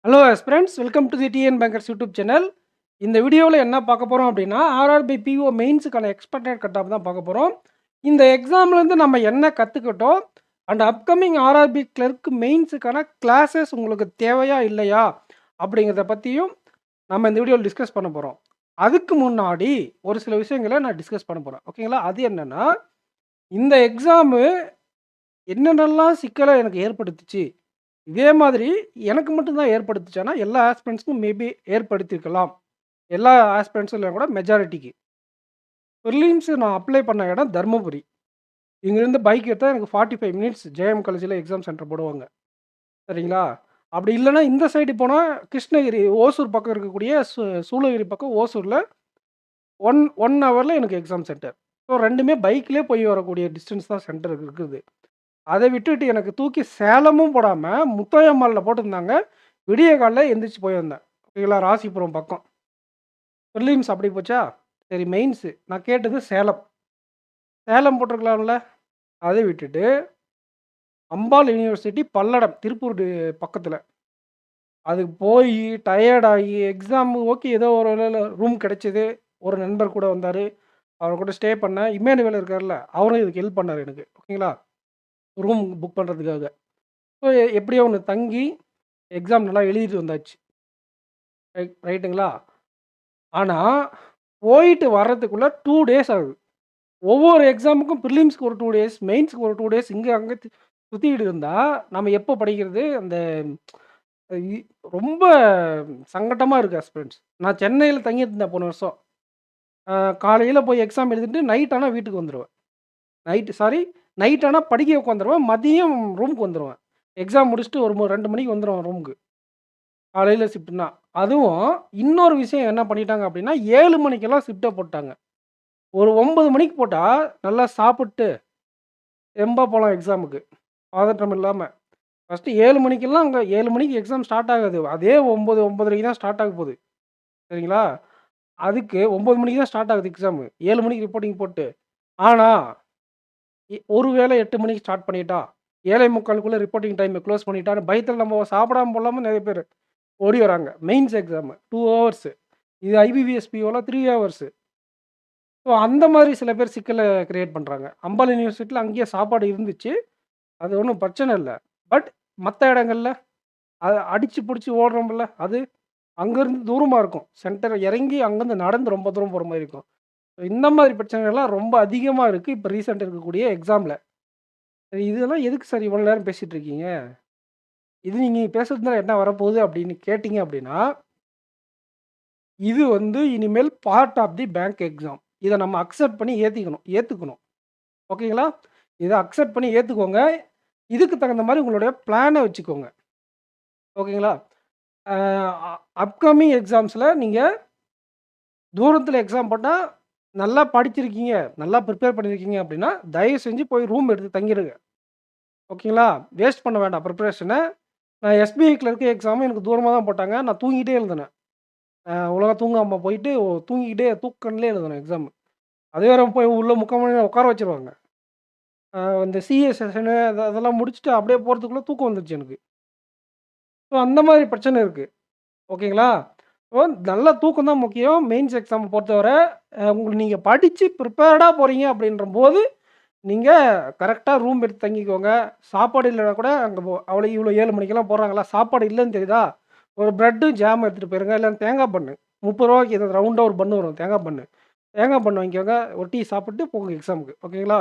Hello friends, welcome to the TN bankers YouTube channel. இந்த வீடியோவில் என்ன பார்க்க போகிறோம் அப்படின்னா, ஆர்ஆர்பி பிஓ மெயின்ஸுக்கான எக்ஸ்பெக்டட் கட் ஆஃப் தான் பார்க்க போகிறோம். இந்த எக்ஸாம்லேருந்து நம்ம என்ன கற்றுக்கிட்டோம், அண்ட் அப்கமிங் ஆர்ஆர்பி கிளர்க் மெயின்ஸுக்கான கிளாஸஸ் உங்களுக்கு தேவையா இல்லையா அப்படிங்கிறத பற்றியும் நம்ம இந்த வீடியோவில் டிஸ்கஸ் பண்ண போகிறோம். அதுக்கு முன்னாடி ஒரு சில விஷயங்களை நான் டிஸ்கஸ் பண்ண போகிறேன். ஓகேங்களா? அது என்னென்னா, இந்த எக்ஸாமு என்னென்னலாம் சிக்கலை எனக்கு ஏற்படுத்துச்சு, இதே மாதிரி எனக்கு மட்டும் தான் ஏற்படுத்துச்சான்னா, எல்லா ஆஸ்பிரண்ட்ஸ்க்கும் மேபி ஏற்படுத்தியிருக்கலாம். எல்லா ஆஸ்பிரண்ட்ஸும் இல்ல கூட மெஜாரிட்டிக்கு. பிரிலிம்ஸ் நான் அப்ளை பண்ண இடம் தர்மபுரி. இங்கேருந்து பைக் எடுத்தா எனக்கு 45 மினிட்ஸ் ஜேஎம் காலேஜில எக்ஸாம் சென்டர் போடுவாங்க. சரிங்களா? அப்படி இல்லன்னா இந்த சைடு போனா கிருஷ்ணகிரி, ஓசூர் பக்கம் இருக்கக்கூடிய சூளகிரி பக்கம் ஓசூர்ல 1 ஹவர்ல எனக்கு எக்ஸாம் சென்டர். ஸோ 2மே பைக்லயே போய் வரக்கூடிய டிஸ்டன்ஸ் தான் சென்டர் இருக்குது. அதை விட்டுட்டு எனக்கு தூக்கி சேலமும் போடாம, முத்தாயம்மாள்ல போட்டிருந்தாங்க. விடிய காலைல எந்திரிச்சு போயிருந்தேன். ஓகேங்களா? ராசிபுரம் பக்கம். பிரிலிம்ஸ் அப்படி போச்சா? சரி மெயின்ஸு நான் கேட்டது சேலம். சேலம் போட்டிருக்கலாம்ல. அதை விட்டுட்டு அம்பாள் யூனிவர்சிட்டி பல்லடம், திருப்பூர் பக்கத்தில. அதுக்கு போயி டயர்ட் ஆகி எக்ஸாம் ஓகே ஏதோ ஒரு ரூம் கிடைச்சது. ஒரு நண்பர் கூட வந்தாரு. அவர் கூட ஸ்டே பண்ணேன். இம்மானுவேல் இருக்கார்ல, அவரும் இதுக்கு ஹெல்ப் பண்ணாரு எனக்கு. ஓகேங்களா? ரூம் புக் பண்ணுறதுக்காக. ஸோ எப்படியோ ஒண்ணு தங்கி எக்ஸாம் நல்லா எழுதிட்டு வந்தாச்சு. ரைட்டுங்களா? ஆனா, போயிட்டு வர்றதுக்குள்ள 2 டேஸ் ஆகுது. ஒவ்வொரு எக்ஸாமுக்கும் பிரிலிம்ஸ்க்கு ஒரு 2 டேஸ், மெயின்ஸ்க்கு ஒரு 2 டேஸ் இங்க அங்க சுத்திட்டு இருந்தா, நம்ம எப்போ படிக்கிறது? அந்த இ ரொம்ப சங்கட்டமா இருக்கு ஆஸ்பிரண்ட்ஸ். நான் சென்னையில தங்கிட்டு இருந்தேன் போன வருஷம். அ காலையில போய் எக்ஸாம் எழுதிட்டு நைட் ஆனா வீட்டுக்கு வந்துருவேன். நைட் ஆனா படிக்க உட்காந்துருவேன். மதியம் ரூமுக்கு வந்துருவேன். எக்ஸாம் முடிச்சுட்டு ஒரு 2 மணிக்கு வந்துருவேன் ரூமுக்கு. காலையில ஷிஃப்ட்னா. அதுவும் இன்னொரு விஷயம் என்ன பண்ணிட்டாங்க அப்டின்னா, 7 மணிக்கெல்லாம் ஷிஃப்ட்ட போட்டாங்க. ஒரு 9 மணிக்கு போட்டா, நல்லா சாப்பிட்டு தெம்பா போலாம் எக்ஸாமுக்கு. பதட்டம் இல்லாம. ஃபர்ஸ்ட்டு 7 மணிக்கெல்லாம் அங்க 7 மணிக்கு எக்ஸாம் ஸ்டார்ட் ஆகாது. அதே 9, 9:30க்கு தான் ஸ்டார்ட் ஆக போகுது. சரிங்களா? அதுக்கு 9 மணிக்கு தான் ஸ்டார்ட் ஆகுது எக்ஸாமு. 7 மணிக்கு ரிப்போர்ட்டிங் போட்டு. ஆனா, ஒரு வேளை 8 மணிக்கு ஸ்டார்ட் பண்ணிட்டா, 7:45க்குள்ள ரிப்போர்ட்டிங் டைம குளோஸ் பண்ணிட்டான்னு பயத்துல நம்ம சாப்பிடாம கொள்ளாம நெறைய பேரு ஓடி வராங்க. Mains exam 2 hours. இது ஐபிபிஎஸ் பிஓலாம் 3 ஹவர்ஸு. ஸோ அந்த மாதிரி சில பேர் சிக்கல கிரியேட் பண்றாங்க. அம்பாள் யூனிவர்சிட்டில அங்கேயே சாப்பாடு இருந்துச்சு. அது ஒண்ணும் பிரச்சனை இல்ல. பட் மத்த இடங்கள்ல அடிச்சு புடிச்சு ஓடுறோம்ல, அது அங்கருந்து தூரமா இருக்கும். சென்டர் இறங்கி அங்கருந்து நடந்து ரொம்ப தூரம் போற மாரி இருக்கும். இந்த மாதிரி பிரச்சனைகள்லாம் ரொம்ப அதிகமா இருக்கு. இப்ப ரீசென்ட் இருக்கக்கூடிய எக்ஸாம்ல. சரி இதெல்லாம் எதுக்கு சார் இவ்வளோ நேரம் பேசிட்டு இருக்கீங்க? இது நீங்க பேசுறதுனால என்ன வரப்போகுது அப்படின்னு கேட்டீங்க அப்படின்னா, இது வந்து இனிமேல் part of the bank exam. இத நம்ம அக்செப்ட் பண்ணி ஏத்துக்கணும். ஓகேங்களா? இத அக்செப்ட் பண்ணி ஏத்துக்கோங்க. இதுக்கு தகுந்த மாரி உங்களுடைய பிளான வச்சுக்கோங்க. ஓகேங்களா? அ அப்கமிங் எக்ஸாம்ஸ்ல நீங்க தூரத்தில எக்ஸாம் போட்டா, நல்லா படிச்சிருக்கீங்க, நல்லா ப்ரிப்பேர் பண்ணியிருக்கீங்க அப்படின்னா, தயவு செஞ்சு போய் ரூம் எடுத்து தங்கிருங்க. ஓகேங்களா? வேஸ்ட் பண்ண வேண்டாம் ப்ரிப்பரேஷன. நான் எஸ்பிஐ கிளர்க் எக்ஸாமும் எனக்கு தூரமா தான் போட்டாங்க. நான் தூங்கிட்டே எழுதினேன். ஒழுங்கா தூங்காம போயிட்டு தூங்கிக்கிட்டே தூக்கத்திலே எழுதணும் எக்ஸாம். அது வேற போய் உள்ள 3/4 மணி நேரம் உட்கார வச்சுருவாங்க. இந்த சிஏ செஷனு அதெல்லாம் முடிச்சுட்டு அப்படியே போறதுக்குள்ள தூக்கம் வந்துருச்சு எனக்கு. ஸோ அந்த மாதிரி பிரச்சனை இருக்கு. ஓகேங்களா? ஸோ நல்ல தூக்கம் தான் முக்கியம். மெயின்ஸ் எக்ஸாம் பொறுத்தவர நீங்க படிச்சு ப்ரிப்பேர்டா போறீங்க அப்படின்றபோது, நீங்க கரெக்ட்டா ரூம் எடுத்து தங்கிக்கோங்க. சாப்பாடு இல்லன்னா கூட அங்க அவ்வளோ இவ்வளோ 7 மணிக்கெல்லாம் போடுறாங்களா, சாப்பாடு இல்லன்னு தெரியுதா, ஒரு பிரெட்டும் ஜாம் எடுத்துட்டு போயிருங்க. இல்ல தேங்காய் பன்னு. ரூ. 30க்கு இது ரவுண்டா ஒரு பன்னு வரும் தேங்காய் பன்னு. தேங்காய் பன்னு வாங்கிக்கோங்க. ஒரு டீ சாப்பிட்டு போங்க எக்ஸாமுக்கு. ஓகேங்களா?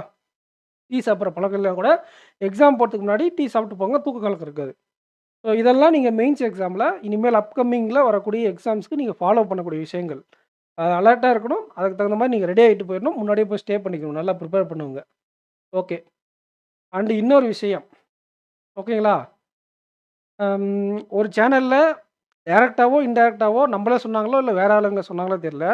டீ சாப்பிடுற பழக்கம் இல்லன்னா கூட எக்ஸாம் போறதுக்கு முன்னாடி டீ சாப்பிட்டு போங்க. தூக்க கலக்கம் இருக்காது. ஸோ இதெல்லாம் நீங்க மெயின்ஸ் எக்ஸாம்ல இனிமேல் அப்கமிங்ல வரக்கூடிய எக்ஸாம்ஸ்க்கு நீங்க ஃபாலோ பண்ணக்கூடிய விஷயங்கள். அலர்ட்டா இருக்கணும். அதுக்கு தகுந்த மாரி நீங்க ரெடி ஆயிட்டு போயிரணும். முன்னாடியே போய் ஸ்டே பண்ணிக்கணும். நல்லா ப்ரிப்பேர் பண்ணுங்க. ஓகே. அண்ட் இன்னொரு விஷயம். ஓகேங்களா? ஒரு சேனல்ல டைரக்ட்டாவோ, இன்டைரக்ட்டாவோ நம்மளே சொன்னாங்களோ, இல்ல வேற ஆளுங்க சொன்னாங்களோ தெரியல.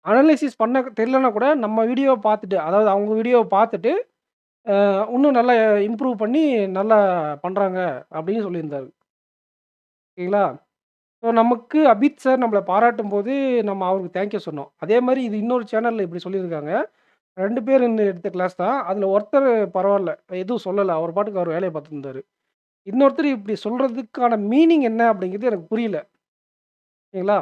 அனலைசிஸ் பண்ண தெரியலனா கூட நம்ம வீடியோவ பார்த்துட்டு, அதாவது அவங்க வீடியோவ பார்த்துட்டு, இன்னும் நல்லா இம்ப்ரூவ் பண்ணி நல்லா பண்றாங்க அப்படின்னு சொல்லியிருந்தாரு. ஓகேங்களா? ஸோ நமக்கு அபித் சார் நம்மள பாராட்டும்போது, நம்ம அவருக்கு தேங்க் யூ சொன்னோம். அதே மாரி இது இன்னொரு சேனல்ல இப்படி சொல்லியிருக்காங்க. 2 பேர் எடுத்த கிளாஸ் தான். அதுல ஒருத்தர் பரவால்ல. எதுவும் சொல்லல. அவர் பாட்டுக்கு அவர் வேலைய பார்த்துட்டு இருந்தாரு. இன்னொருத்தர் இப்படி சொல்றதுக்கான மீனிங் என்ன அப்படிங்கிறது எனக்கு புரியல. ஓகேங்களா?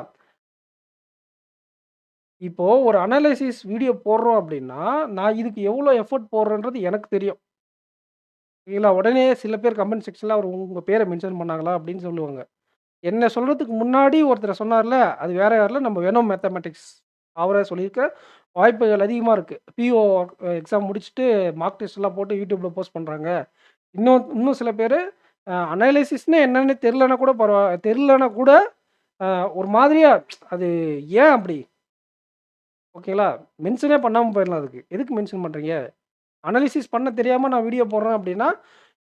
இப்போ ஒரு அனலைசிஸ் வீடியோ போடுறோம் அப்படின்னா, நான் இதுக்கு எவ்வளோ எஃபோர்ட் போடுறேன்றது எனக்கு தெரியும். ஓகேங்களா? உடனே சில பேர் கமெண்ட் செக்ஷன்ல அவர் உங்க பேர மென்ஷன் பண்ணாங்களா? அப்படின்னு சொல்லுவாங்க. என்ன சொல்றதுக்கு முன்னாடி ஒருத்தர் சொன்னார்ல, அது வேற யாரும் இல்ல நம்ம வெனோம் மேத்தமேட்டிக்ஸ். அவரே சொல்லியிருக்க வாய்ப்புகள் அதிகமா இருக்கு. பிஓ எக்ஸாம் முடிச்சுட்டு மார்க் டெஸ்ட்லாம் போட்டு YouTubeல போஸ்ட் பண்றாங்க. இன்னும் சில பேரு அனலைசிஸ்னா என்னன்னு தெரியலனா கூட அ ஒரு மாதிரியா அது ஏன் அப்படி? ஓகேங்களா? மென்ஷனே பண்ணாம போயிரலாம் அதுக்கு. எதுக்கு மென்ஷன் பண்றீங்க? அனலைசிஸ் பண்ண தெரியாம நான் வீடியோ போடுறேன் அப்படின்னா,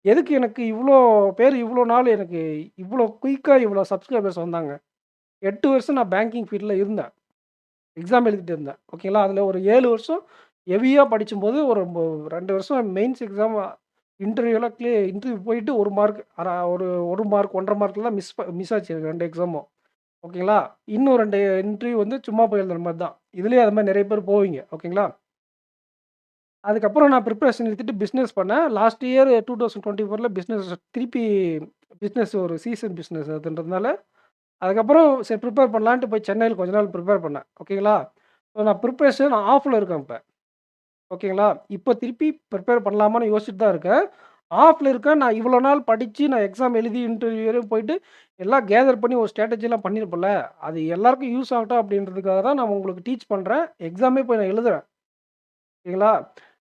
எதுக்கு எனக்கு இவ்ளோ பேர் இவ்ளோ நாள் எனக்கு இவ்ளோ குயிக்கா இவ்ளோ சப்ஸ்கிரைபர்ஸ் வந்தாங்க? 8 வருஷம் நான் பேங்கிங் ஃபீல்ட்ல இருந்தேன். எக்ஸாம் எழுதிட்டு இருந்தேன். ஓகேங்களா? அதில ஒரு 7 வருஷம் ஹெவியா படிக்கும்போது ஒரு 2 வருஷம் மெயின்ஸ் எக்ஸாம் இன்டர்வியூ போயிட்டு 1 மார்க் ஒரு 1 மார்க் 1 1/2 மார்க்ல தான் மிஸ் ஆச்சு எனக்கு 2 எக்ஸாமும். ஓகேங்களா? இன்னும் 2 இன்டர்வியூ வந்து சும்மா போய் எழுதுற மாரி தான். இதுலயும் அது மாரி நெறைய பேர் போவீங்க. ஓகேங்களா? அதுக்கப்புறம் நான் பிரிப்பரேஷன் நிறுத்திட்டு பிசினஸ் பண்ணேன். லாஸ்ட் இயர் 2024ல பிசினஸ் ஒரு சீசன் பிசினஸ் அதுன்றதுனால, அதுக்கப்புறம் சரி ப்ரிப்பேர் பண்ணலான்ட்டு போய் சென்னையில கொஞ்ச நாள் ப்ரிப்பேர் பண்ணேன். ஓகேங்களா? ஸோ நான் ப்ரிப்பரேஷன் ஆஃப்ல இருக்கேன் இப்ப. ஓகேங்களா? இப்ப திருப்பி ப்ரிப்பேர் பண்ணலாமான்னு யோசிச்சுட்டு தான் இருக்கேன். ஆஃப்ல இருக்கேன். நான் இவ்வளோ நாள் படிச்சு நான் எக்ஸாம் எழுதி இன்டர்வியூ வரையும் போயிட்டு எல்லாம் கேதர் பண்ணி ஒரு ஸ்ட்ராட்டஜிலாம் பண்ணியிருப்பேன்ல. அது எல்லாருக்கும் யூஸ் ஆகட்டும் அப்படின்றதுக்காக தான் நான் உங்களுக்கு டீச் பண்றேன். எக்ஸாமே போய் நான் எழுதுறேன். ஓகேங்களா?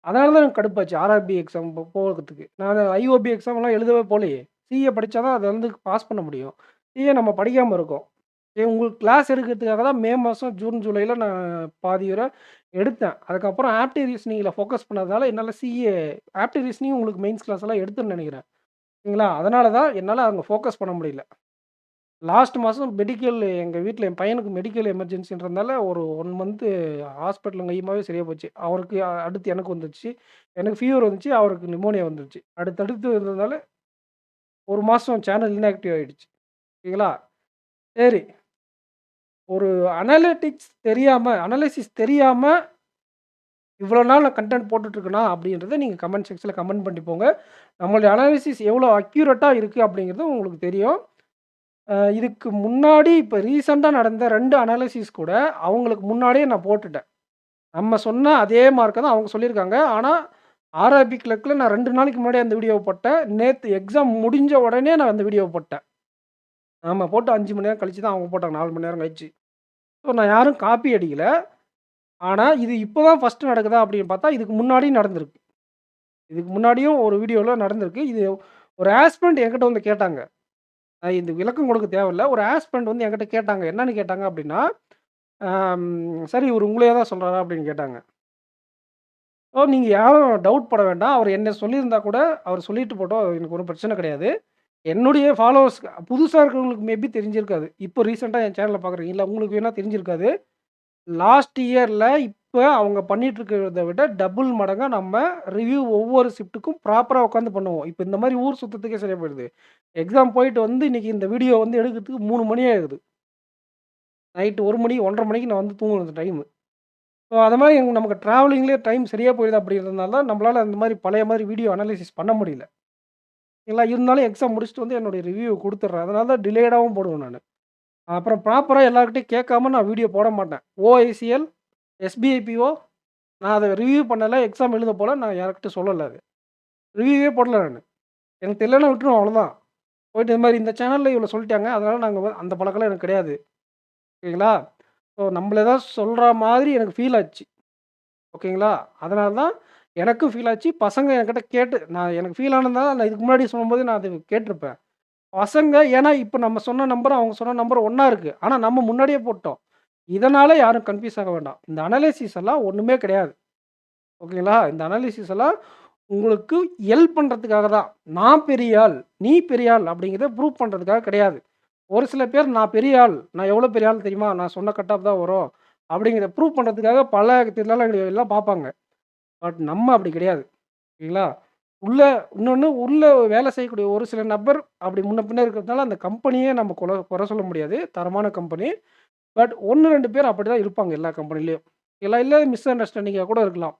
அதனால தான் எனக்கு கடுப்பாச்சு. ஆர்ஆர்பி எக்ஸாம் போகறதுக்கு. நான் ஐஓபி எக்ஸாம்லாம் எழுதவே போலயே. சிஏ படிச்சா தான் அத வந்து பாஸ் பண்ண முடியும். சிஏ நம்ம படிக்காம இருக்கோம். உங்களுக்கு கிளாஸ் எடுக்கிறதுக்காக தான் மே மாசம் ஜூன், ஜூலைல நான் பாதி வர எடுத்தேன். அதுக்கப்புறம் ஆப்டி ரீசனிங்ல ஃபோக்கஸ் பண்ணதுனால என்னால ஆப்டி ரீசனிங் உங்களுக்கு மெயின்ஸ் கிளாஸ்லாம் எடுத்தேன்னு நெனைக்கிறேன். சரிங்களா? அதனால தான் என்னால அங்க ஃபோக்கஸ் பண்ண முடியல. லாஸ்ட் மாசம் எங்க வீட்ல என் பையனுக்கு மெடிக்கல் எமர்ஜென்சின்றதுனால ஒரு 1 மந்த் ஹாஸ்பிட்டல் கையுமாவே சரியா போச்சு. அவருக்கு அடுத்து எனக்கு வந்துருச்சு. எனக்கு ஃபீவர் வந்துச்சு. அவருக்கு நிமோனியா வந்துருச்சு. அடுத்தடுத்து இருந்ததுனால 1 மாசம் சேனல் இன்ஆக்டிவ் ஆயிடுச்சு. ஓகேங்களா? சரி. ஒரு அனலைசிஸ் தெரியாம இவ்வளோ நாள் நான் கன்டென்ட் போட்டுட்டு இருக்கேனா அப்படின்றத நீங்க கமெண்ட் செக்ஷன்ல கமெண்ட் பண்ணிட்டு போங்க. நம்மளுடைய அனாலிசிஸ் எவ்வளோ அக்யூரேட்டா இருக்கு அப்படிங்கிறது உங்களுக்கு தெரியும். இதுக்கு முன்னாடி இப்ப ரீசென்ட்டா நடந்த 2 அனாலிசிஸ் கூட அவங்களுக்கு முன்னாடியே நான் போட்டுட்டேன். நம்ம சொன்ன அதே மார்க்க தான் அவங்க சொல்லியிருக்காங்க. ஆனா, ஆர்ஆர்பி கிளர்க்ல நான் 2 நாளைக்கு முன்னாடியே அந்த வீடியோவ போட்டேன். நேத்து எக்ஸாம் முடிஞ்ச உடனே நான் அந்த வீடியோவ போட்டேன். ஆமா போட்டு 5 மணி நேரம் கழிச்சு தான் அவங்க போட்டாங்க. 4 மணி நேரம் கழிச்சு. ஸோ நான் யாரும் காப்பி அடிக்கல. ஆனா, இது இப்ப தான் ஃபர்ஸ்ட் நடக்குதா அப்படின்னு பார்த்தா, இதுக்கு முன்னாடியும் நடந்திருக்கு. இதுக்கு முன்னாடியும் ஒரு வீடியோல நடந்திருக்கு. இது ஒரு ஆஸ்பிரண்ட் என்கிட்ட வந்து கேட்டாங்க. இந்த விளக்கம் கொடுக்க தேவையில்ல. ஒரு ஆஸ்பிரண்ட் வந்து என்கிட்ட கேட்டாங்க. என்னன்னு கேட்டாங்க அப்படின்னா, "சார் இவரு உங்களையே தான் சொல்றாரா?" அப்படின்னு கேட்டாங்க. நீங்க யாரும் டவுட் பட வேண்டாம். அவரு என்ன சொல்லியிருந்தா கூட, அவரு சொல்லிட்டு போட்டும். எனக்கு ஒண்ணும் பிரச்சனை கிடையாது. என்னுடைய ஃபாலோவர்ஸ்க்கு புதுசா இருக்கிறவங்களுக்கு மேபி தெரிஞ்சிருக்காது. இப்போ ரீசென்ட்டா என் சேனல பார்க்குறீங்கல்ல, உங்களுக்கு வேணா தெரிஞ்சிருக்காது. லாஸ்ட் இயர்ல இப்ப அவங்க பண்ணிட்டு இருக்கிறத விட டபுள் மடங்கா நம்ம ரிவ்யூ ஒவ்வொரு ஷிஃப்ட்டுக்கும் ப்ராப்பரா உட்காந்து பண்ணுவோம். இப்ப இந்த மாரி ஊர் சுத்தறதுக்கே சரியா போயிடுது. எக்ஸாம் போயிட்டு வந்து இன்னைக்கு இந்த வீடியோ வந்து எடுக்கிறதுக்கு 3 மணி ஆயிடுது. நைட் 1 மணி 1:30 மணிக்கு நான் வந்து தூங்கணும் இந்த டைமு. ஸோ அது மாரி நமக்கு டிராவலிங்லயே டைம் சரியா போயிடுது அப்படின்றதுனால தான் நம்மளால அந்த மாரி பழைய மாரி வீடியோ அனலைசிஸ் பண்ண முடியல. இல்ல இருந்தாலும் எக்ஸாம் முடிச்சுட்டு வந்து என்னுடைய ரிவ்யூ குடுத்துடுறேன். அதனால தான் டிலேடாவும் போடுவேன் நானு. அப்புறம் ப்ராப்பரா எல்லார்கிட்டயும் கேட்காம நான் வீடியோ போட மாட்டேன். ஓஐசிஎல், எஸ்பிஐபிஓ நான் அத ரிவ்யூ பண்ணல, எக்ஸாம் எழுத போல. நான் யார்கிட்டயும் சொல்லல அது. ரிவ்யூவே போடல நானு. எனக்கு தெரியலன்னா விட்டுருவேன் அவ்வளோதான். போயிட்டு இது மாரி இந்த சேனல்ல இவ்வளோ சொல்லிட்டாங்க. அதனால நாங்க அந்த பழக்கம்லாம் எனக்கு கிடையாது. ஓகேங்களா? ஸோ நம்மள ஏதாவது சொல்ற மாதிரி எனக்கு ஃபீல் ஆச்சு. ஓகேங்களா? அதனால தான் எனக்கும் ஃபீல் ஆச்சு. பசங்க என்கிட்ட எனக்கு ஃபீல் ஆனதுனால நான் இதுக்கு முன்னாடி சொல்லும்போது நான் அது கேட்டுருப்பேன். பசங்க ஏன்னா இப்ப நம்ம சொன்ன நம்பர், அவங்க சொன்ன நம்பர் ஒண்ணா இருக்கு. ஆனா நம்ம முன்னாடியே போட்டோம். இதனால யாரும் கன்ஃப்யூஸ் ஆக வேண்டாம். இந்த அனலைசிஸ் எல்லாம் ஒண்ணுமே கிடையாது. ஓகேங்களா? இந்த அனலைசிஸ் எல்லாம் உங்களுக்கு ஹெல்ப் பண்றதுக்காக தான். நான் பெரிய ஆள், நீ பெரிய ஆள் அப்படிங்கிறத ப்ரூவ் பண்றதுக்காக கிடையாது. ஒரு சில பேர் நான் பெரிய ஆள், நான் எவ்வளோ பெரிய ஆள் தெரியுமா? நான் சொன்ன கட் ஆஃப் தான் வரும். அப்படிங்கிறத ப்ரூவ் பண்றதுக்காக பல தில்லாலங்கடி எல்லாம் பார்ப்பாங்க. பட் நம்ம அப்படி கிடையாது. சரிங்களா? உள்ள உள்ள வேலை செய்யக்கூடிய ஒரு சில நபர் அப்படி முன்ன பின்ன இருக்கிறதுனால அந்த கம்பெனியே நம்ம குறை சொல்ல முடியாது. தரமான கம்பெனி. பட் 1, 2 பேர் அப்படிதான் இருப்பாங்க எல்லா கம்பெனிலயும். எல்லாம் இல்ல மிஸ் அண்டர்ஸ்டாண்டிங்கா கூட இருக்கலாம்.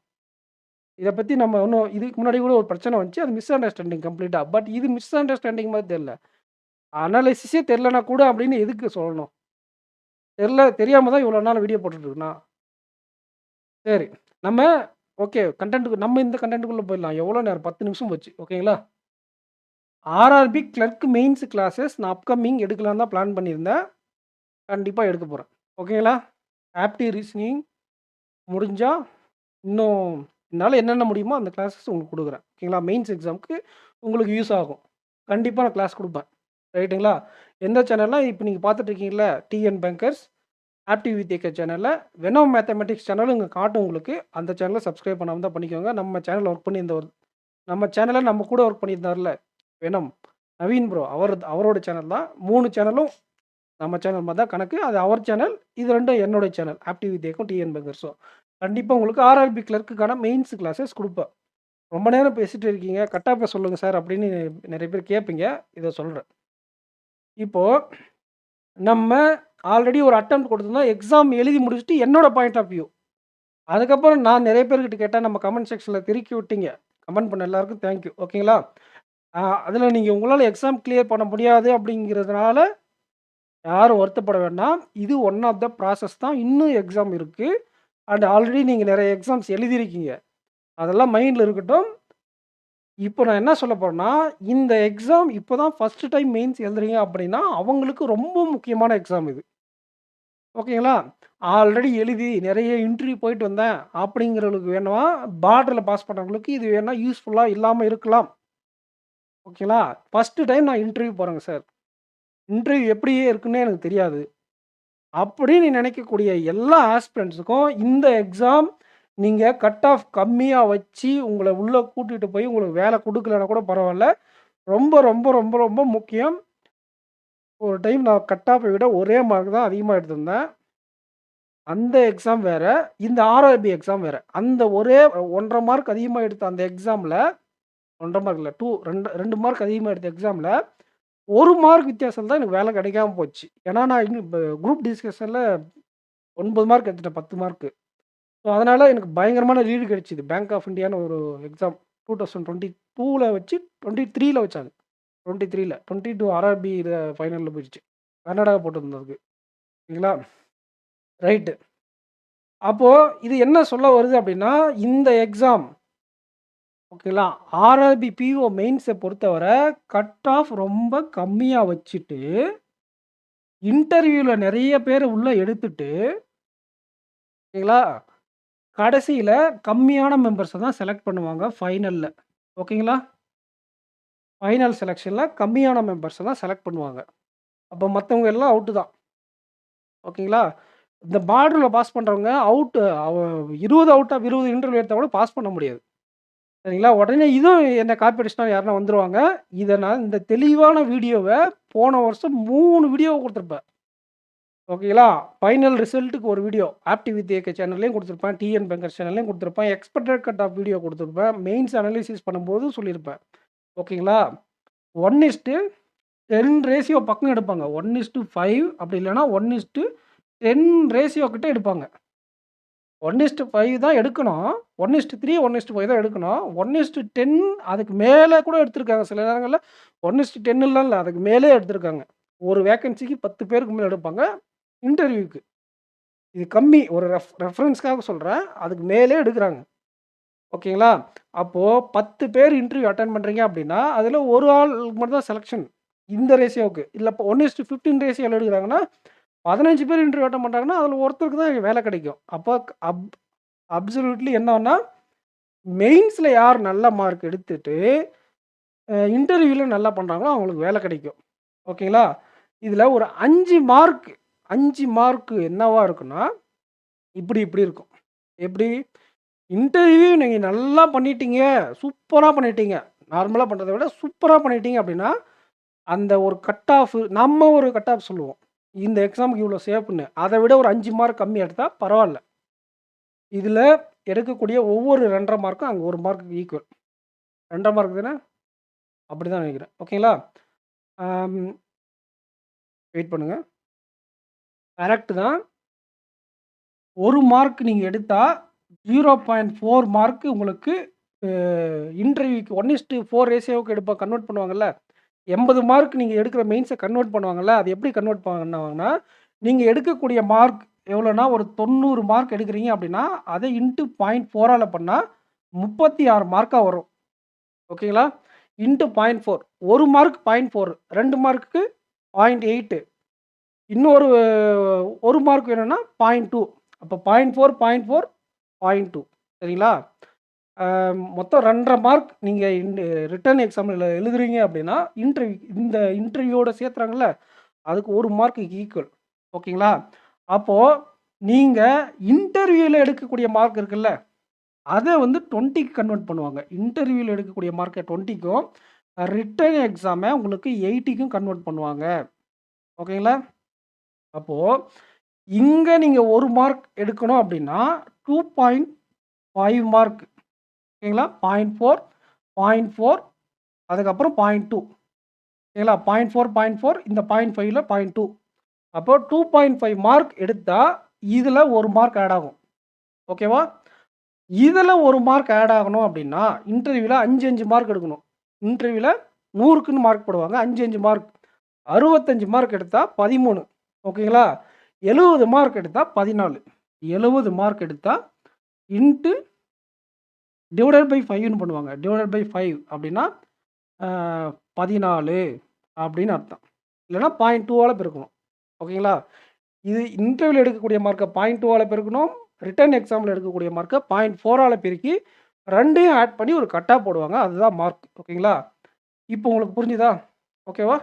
இத பத்தி நம்ம இன்னும் இதுக்கு முன்னாடி கூட ஒரு பிரச்சனை வந்துச்சு. அது மிஸ் அண்டர்ஸ்டாண்டிங் கம்ப்ளீட்டா. பட் இது மிஸ் அண்டர்ஸ்டாண்டிங் மாரி தெரியல. அனாலிசிஸே தெரியலனா கூட அப்படின்னு எதுக்கு சொல்லணும்? தெரியாம தான் இவ்வளோ நாள் வீடியோ போட்டுட்டு இருக்கேனா? சரி. நம்ம ஓகே. நம்ம இந்த கன்டென்ட்க்குள்ள போயிடலாம். எவ்வளோ நேரம்? 10 நிமிஷம் போச்சு. ஓகேங்களா? ஆர்ஆர்பி கிளர்க் மெயின்ஸ் கிளாஸஸ் நான் அப்கமிங் எடுக்கலான்னு தான் பிளான் பண்ணியிருந்தேன். கண்டிப்பா எடுக்க போறேன். ஓகேங்களா? ஆப்டி ரீசனிங் முடிஞ்சா, இன்னும் என்னால என்னென்ன முடியுமோ அந்த கிளாஸஸ் உங்களுக்கு குடுக்குறேன். ஓகேங்களா? மெயின்ஸ் எக்ஸாம்க்கு உங்களுக்கு யூஸ் ஆகும். கண்டிப்பா நான் கிளாஸ் குடுப்பேன். ரைட்டுங்களா? எந்த சேனல்னா, இப்ப நீங்க பார்த்துட்டு இருக்கீங்கல்ல, டிஎன் பேங்கர்ஸ், ஆப்டிவ் வித் ஏகே சேனல்ல, வெனோம் மேத்தமேட்டிக்ஸ் சேனலும் இங்க காட்டும் உங்களுக்கு. அந்த சேனல சப்ஸ்கிரைப் பண்ணாம இருந்தா பண்ணிக்கோங்க. நம்ம சேனல்ல ஒர்க் பண்ணியிருந்த நம்ம சேனல்ல நம்ம கூட ஒர்க் பண்ணியிருந்தார்ல, வெனம், நவீன் ப்ரோ அவரோட சேனல் தான். 3 சேனலும் நம்ம சேனல் மாரி தான் கணக்கு. அது அவர் சேனல். இது 2ம் என்னுடைய சேனல். ஆப்டிவ் வித் ஏக்கும், டிஎன் பேங்கர்ஸும். கண்டிப்பா உங்களுக்கு ஆர்ஆர்பி கிளர்க்குக்கான மெயின்ஸ் கிளாஸஸ் குடுப்பேன். ரொம்ப நேரம் பேசிட்டு இருக்கீங்க. கட் ஆஃப சொல்லுங்க சார் அப்படின்னு நெறைய பேர் கேட்பீங்க. இத சொல்றேன். இப்போ நம்ம ஆல்ரெடி ஒரு அட்டெம்ப்ட் குடுத்திருந்தோம். எக்ஸாம் எழுதி முடிச்சுட்டு என்னோட பாயிண்ட் ஆஃப் வியூ. அதுக்கப்புறம் நான் நெறைய பேர்கிட்ட கேட்டேன். நம்ம கமெண்ட் செக்ஷன்ல திருக்கி விட்டீங்க. கமெண்ட் பண்ண எல்லாருக்கும் தேங்க் யூ. ஓகேங்களா? அதில நீங்க உங்களால எக்ஸாம் கிளியர் பண்ண முடியாது அப்படிங்கிறதுனால யாரும் வருத்தப்பட வேண்டாம். இது ஒன் ஆஃப் த ப்ராசஸ் தான். இன்னும் எக்ஸாம் இருக்கு. அண்ட் ஆல்ரெடி நீங்க நெறைய எக்ஸாம்ஸ் எழுதியிருக்கீங்க. அதெல்லாம் மைண்ட்ல இருக்கட்டும். இப்போ நான் என்ன சொல்ல போறேன்னா, இந்த எக்ஸாம் இப்போ தான் ஃபர்ஸ்ட் டைம் மெயின்ஸ் எழுதுறீங்க அப்படின்னா, அவங்களுக்கு ரொம்ப முக்கியமான எக்ஸாம் இது. ஓகேங்களா? ஆல்ரெடி எழுதி நெறைய இன்டர்வியூ போயிட்டு வந்தேன் அப்படிங்கிறவங்களுக்கு வேணுமா, பார்டர்ல பாஸ் பண்ணவங்களுக்கு இது வேணா யூஸ்ஃபுல்லா இல்லாம இருக்கலாம். ஓகேங்களா? ஃபர்ஸ்ட் டைம் நான் இன்டர்வியூ போறேங்க சார். இன்டர்வியூ எப்படி இருக்குன்னே எனக்கு தெரியாது. அப்படின்னு நினைக்கக்கூடிய எல்லா ஆஸ்பிரண்ட்ஸுக்கும் இந்த எக்ஸாம் நீங்க கட் ஆஃப் கம்மியா வச்சு உங்கள உள்ள கூட்டிட்டு போய் உங்களுக்கு வேலை குடுக்கலன்னா கூட பரவால்ல. ரொம்ப, ரொம்ப, ரொம்ப, ரொம்ப முக்கியம். ஒரு டைம் நான் கட் ஆஃப்ப விட ஒரே மார்க் தான் அதிகமா எடுத்திருந்தேன். அந்த எக்ஸாம் வேற. இந்த ஆர்ஆர்பி எக்ஸாம் வேற. அந்த ஒரே 1 1/2 மார்க் அதிகமா எடுத்த அந்த எக்ஸாம்ல 1 1/2 மார்க் இல்ல 2 மார்க் அதிகமா எடுத்த எக்ஸாம்ல 1 மார்க் வித்தியாசம் தான் எனக்கு வேலை கிடைக்காம போச்சு. ஏன்னா நான் இன்னும் குரூப் டிஸ்கஷன்ல 9 மார்க் எடுத்துட்டேன் 10 மார்க்கு. ஸோ, அதனால எனக்கு பயங்கரமான லீடு கிடைச்சது. பேங்க் ஆஃப் இந்தியான்னு ஒரு எக்ஸாம் 2022ல வச்சு 23ல வச்சாங்க. 23ல 22 ஆர்ஆர்பி ஃபைனல்ல போயிடுச்சு. கர்நாடகா போட்டிருந்ததுக்கு. சரிங்களா? ரைட்டு. அப்போ இது என்ன சொல்ல வருது அப்டின்னா, இந்த எக்ஸாம் ஓகேங்களா? ஆர்ஆர்பி பிஓ மெயின்ஸ பொறுத்தவர கட் ஆஃப் ரொம்ப கம்மியா வச்சுட்டு, இன்டர்வியூல நெறைய பேர உள்ள எடுத்துட்டு, ஓகேங்களா? கடைசியில கம்மியான மெம்பர்ஸ தான் செலக்ட் பண்ணுவாங்க ஃபைனல்ல. ஓகேங்களா? ஃபைனல் செலக்ஷன்ல கம்மியான மெம்பர்ஸ தான் செலக்ட் பண்ணுவாங்க. அப்ப மத்தவங்க எல்லாம் அவுட்டு தான். ஓகேங்களா? இந்த பார்டர்ல பாஸ் பண்றவங்க அவுட் 20 அவுட் ஆஃப் 20 இன்டர்வியூ எடுத்தா கூட பாஸ் பண்ண முடியாது. சரிங்களா? உடனே இதுவும் என்ன காப்பி அடிச்சுட்டா யாருனா வந்துருவாங்க. இத நான் இந்த தெளிவான வீடியோவ போன வருஷம் 3 வீடியோ குடுத்துருப்பேன். ஓகேங்களா? ஃபைனல் ரிசல்ட்‌டுக்கு ஒரு வீடியோ ஆப்டிவ் வித் ஏகே சேனல்லயும் குடுத்துருப்பேன். டிஎன் பேங்கர் சேனல்லயும் குடுத்துருப்பேன். எக்ஸ்பெக்டட் கட் ஆஃப் வீடியோ குடுத்துருப்பேன். மெயின்ஸ் அனலைசிஸ் பண்ணும்போது சொல்லியிருப்பேன். ஓகேங்களா? 1:10 ரேஷியோ பக்கம் எடுப்பாங்க. 1:5 அப்படி இல்லன்னா 1:10 ரேஷியோ கிட்ட எடுப்பாங்க. 1:5 தான் எடுக்கணும். 1:3, 1:5 தான் எடுக்கணும். 1:10 அதுக்கு மேல கூட எடுத்திருக்காங்க. சில நேரங்கள்ல 1:10லாம் இல்ல. அதுக்கு மேலயே எடுத்திருக்காங்க. ஒரு வேக்கன்சிக்கு 10 பேருக்கு மேல எடுப்பாங்க. இன்டர்வியூக்கு. இது கம்மி. ஒரு ரெஃபரன்ஸ்க்காக சொல்றேன். அதுக்கு மேலயே எடுக்குறாங்க. ஓகேங்களா? அப்போ 10 பேர் இன்டர்வியூ அட்டெண்ட் பண்றீங்க அப்படின்னா, அதுல ஒரு ஆளுக்கு மட்டும் தான் செலக்ஷன். இந்த ரேஷியோவுக்கு. இல்ல இப்போ 1:15 ரேஷியோல எடுக்குறாங்கன்னா, 15 பேர் இன்டர்வியூ அட்டெண்ட் பண்றாங்கன்னா, அதுல ஒருத்தருக்கு தான் வேலை கிடைக்கும். அப்போ அப்சல்யூட்லி என்னன்னா, மெயின்ஸ்ல யார் நல்ல மார்க் எடுத்துட்டு, இன்டர்வியூல நல்லா பண்றாங்களோ அவங்களுக்கு வேலை கிடைக்கும். ஓகேங்களா? இதுல ஒரு 5 மார்க் என்னவா இருக்குன்னா, இப்படி இருக்கும். எப்படி? இன்டர்வியூ நீங்க நல்லா பண்ணிட்டீங்க, சூப்பரா பண்ணிட்டீங்க. நார்மலா பண்றத விட சூப்பரா பண்ணிட்டீங்க அப்படின்னா, அந்த ஒரு கட் ஆஃப் நம்ம ஒரு கட் ஆஃப் சொல்லுவோம். இந்த எக்ஸாம்க்கு இவ்வளோ சேஃப்ன்னு. அத விட ஒரு 5 மார்க் கம்மி எடுத்தா பரவால்ல. இதுல எடுக்கக்கூடிய ஒவ்வொரு 2 1/2 மார்க்கும் அங்க 1 மார்க்குக்கு ஈக்குவல். 2 1/2 மார்க் தானே? அப்படிதான் நெனைக்கிறேன். ஓகேங்களா? ஆம் வெயிட் பண்ணுங்க. கரெக்ட் தான். 1 மார்க் நீங்க எடுத்தா 0.4 மார்க் உங்களுக்கு இன்டர்வியூக்கு 1:4 ரேஷியோவுக்கு கன்வெர்ட் பண்ணுவாங்கல்ல. 80 மார்க் நீங்கள் எடுக்கிற மெயின்ஸை கன்வெர்ட் பண்ணுவாங்கல்ல. அது எப்படி கன்வெர்ட் பண்ணுவாங்கன்னா, நீங்கள் எடுக்கக்கூடிய மார்க் எவ்வளோனா, ஒரு 90 மார்க் எடுக்கிறீங்க அப்படின்னா, அதை இன்ட்டு 0.4ஆல் பண்ணால் 36 மார்க்காக வரும். ஓகேங்களா? இன்ட்டு 0.4 1 மார்க் 0.4 2 மார்க்குக்கு 0.8 இன்னொரு 1 மார்க் வேணும்னா 0.2 அப்போ 0.4 0.4 0.2 சரிங்களா? மொத்தம் 2.5 மார்க் நீங்கள் ரிட்டன் எக்ஸாமில் எழுதுறீங்க அப்படின்னா, இந்த இன்டர்வியூவோட சேர்த்துறாங்கல்ல, அதுக்கு 1 மார்க்குக்கு ஈக்குவல். ஓகேங்களா? அப்போது நீங்கள் இன்டர்வியூவில் எடுக்கக்கூடிய மார்க் இருக்குல்ல, அதை வந்து 20க்கு கன்வெர்ட் பண்ணுவாங்க. இன்டர்வியூவில் எடுக்கக்கூடிய மார்க்கை 20க்கும், ரிட்டன் எக்ஸாமை உங்களுக்கு 80க்கும் கன்வெர்ட் பண்ணுவாங்க. ஓகேங்களா? அப்போது இங்கே நீங்கள் 1 மார்க் எடுக்கணும் அப்படின்னா 2.5 மார்க். ஓகேங்களா? 0.4 0.4 அதுக்கப்புறம் 0.2 ஓகேங்களா? 0.4 0.4 இந்த 0.5ல 0.2 அப்போ 2.5 மார்க் எடுத்தால் இதில் 1 மார்க் ஆட் ஆகும். ஓகேவா? இதில் 1 மார்க் ஆட் ஆகணும் அப்படின்னா இன்டர்வியூவில் 5 மார்க் எடுக்கணும். இன்டர்வியூவில் 100க்குன்னு மார்க் போடுவாங்க. 5 மார்க் 65 மார்க் எடுத்தால் 13. ஓகேங்களா? 70 மார்க் எடுத்தால் 14. 70 மார்க் எடுத்தால் இன்ட்டு டிவைடட் பை 5ன்னு பண்ணுவாங்க. டிவைடட் பை 5 அப்படின்னா 14 அப்படின்னு அர்த்தம். இல்லைனா 0.2ஆல் பெருக்கணும். ஓகேங்களா? இது இன்டர்வியூவில் எடுக்கக்கூடிய மார்க்கை 0.2ஆல் பெருக்கணும். ரிட்டன் எக்ஸாமில் எடுக்கக்கூடிய மார்க்கை 0.4ஆல் பெருக்கி 2யும் ஆட் பண்ணி ஒரு கட்டாக போடுவாங்க. அதுதான் மார்க். ஓகேங்களா? இப்போ உங்களுக்கு புரிஞ்சுதா? ஓகேவா?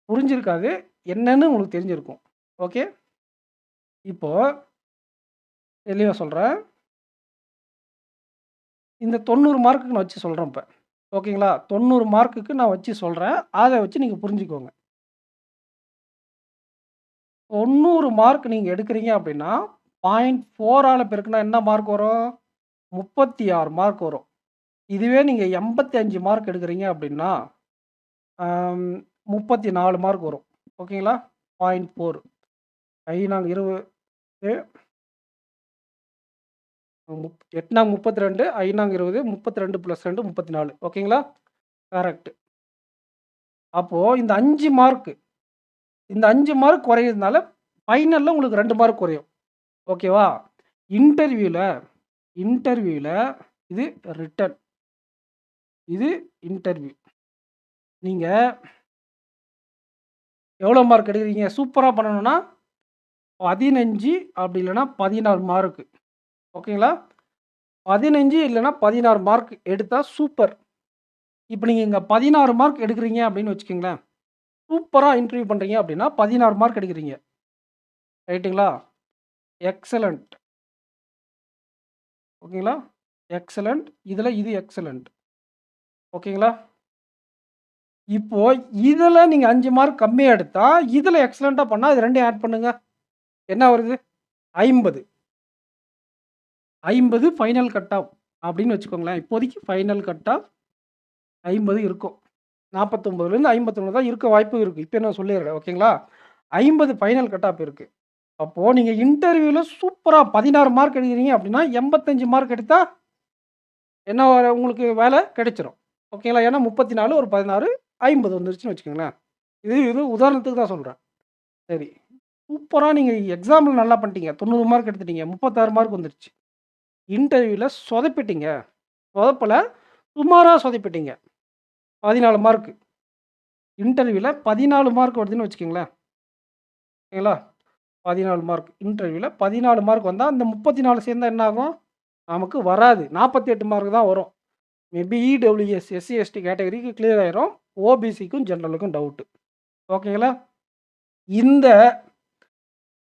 புரிஞ்சிருக்காது. என்னன்னு உங்களுக்கு தெரிஞ்சிருக்கும். ஓகே? இப்போது தெளிவாக சொல்கிறேன். இந்த 90 மார்க்குக்கு நான் வச்சு சொல்கிறேன் இப்போ. ஓகேங்களா? 90 மார்க்குக்கு நான் வச்சு சொல்கிறேன். அதை வச்சு நீங்கள் புரிஞ்சுக்கோங்க. 90 மார்க் நீங்கள் எடுக்கிறீங்க அப்படின்னா 0.4ஆல் பெருக்குனா என்ன மார்க் வரும்? 36 மார்க் வரும். இதுவே நீங்கள் 85 மார்க் எடுக்கிறீங்க அப்படின்னா 34 மார்க் வரும். ஓகேங்களா? 0.4 5 20 8 32 5 20 32 + 2 34 ஓகேங்களா? கரெக்ட். அப்போது இந்த 5 மார்க் இந்த 5 மார்க் குறையிறதுனால ஃபைனலில் உங்களுக்கு 2 மார்க் குறையும். ஓகேவா? இன்டர்வியூவில் இது ரிட்டன், இது இன்டர்வியூ. நீங்கள் எவ்வளோ மார்க் எடுக்கிறீங்க? சூப்பராக பண்ணணும்னா 15 அப்படி இல்லைன்னா 16 மார்க்கு. ஓகேங்களா? 15 இல்லைன்னா 16 மார்க் எடுத்தால் சூப்பர். இப்போ நீங்கள் இங்கே 16 மார்க் எடுக்கிறீங்க அப்படின்னு வச்சுக்கோங்களேன். சூப்பராக இன்டர்வியூ பண்ணுறீங்க அப்படின்னா 16 மார்க் எடுக்கிறீங்க. ரைட்டுங்களா? எக்ஸலண்ட். ஓகேங்களா? எக்ஸலண்ட். இதில் இது எக்ஸலண்ட். ஓகேங்களா? இப்போ இதில் நீங்கள் 5 மார்க் கம்மியாக எடுத்தால் இதில் எக்ஸலண்ட்டாக பண்ணால் இது 2யும் ஆட் பண்ணுங்க. என்ன வருது? 50. 50 ஃபைனல் கட் ஆஃப் அப்படின்னு வச்சுக்கோங்களேன். இப்போதைக்கு ஃபைனல் கட் ஆஃப் 50 இருக்கும். 49லேருந்து 51 தான் இருக்க வாய்ப்பு இருக்குது. இப்போ நான் சொல்லிடுறேன். ஓகேங்களா? 50 ஃபைனல் கட் ஆஃப் இருக்குது. அப்போது நீங்கள் இன்டர்வியூவில் சூப்பராக 16 மார்க் எடுக்கிறீங்க அப்படின்னா 85 மார்க் எடுத்தால் என்ன உங்களுக்கு வேலை கிடைச்சிரும். ஓகேங்களா? ஏன்னா 34 ஒரு 16 50 வந்துருச்சுன்னு வச்சுக்கோங்களேன். இது உதாரணத்துக்கு தான் சொல்கிறேன். சரி. சூப்பராக நீங்கள் எக்ஸாமில் நல்லா பண்ணிட்டீங்க. 90 மார்க் எடுத்துட்டீங்க. 36 மார்க் வந்துருச்சு. இன்டர்வியூவில் சொதப்பிட்டீங்க. சொதப்பலை, சுமாராக சொதப்பிட்டீங்க. 14 மார்க்கு. இன்டர்வியூவில் 14 மார்க் வருதுன்னு வச்சுக்கோங்களேன். ஓகேங்களா? 14 மார்க். இன்டர்வியூவில் 14 மார்க் வந்தால் அந்த 34 சேர்ந்தால் என்ன ஆகும்? நமக்கு வராது. 48 மார்க் தான் வரும். மேபி இடபிள்யூஎஸ், எஸ்சி, எஸ்டி கேட்டகரிக்கு கிளியர் ஆயிரும். ஓபிசிக்கும் ஜென்ரலுக்கும் டவுட்டு. ஓகேங்களா? இந்த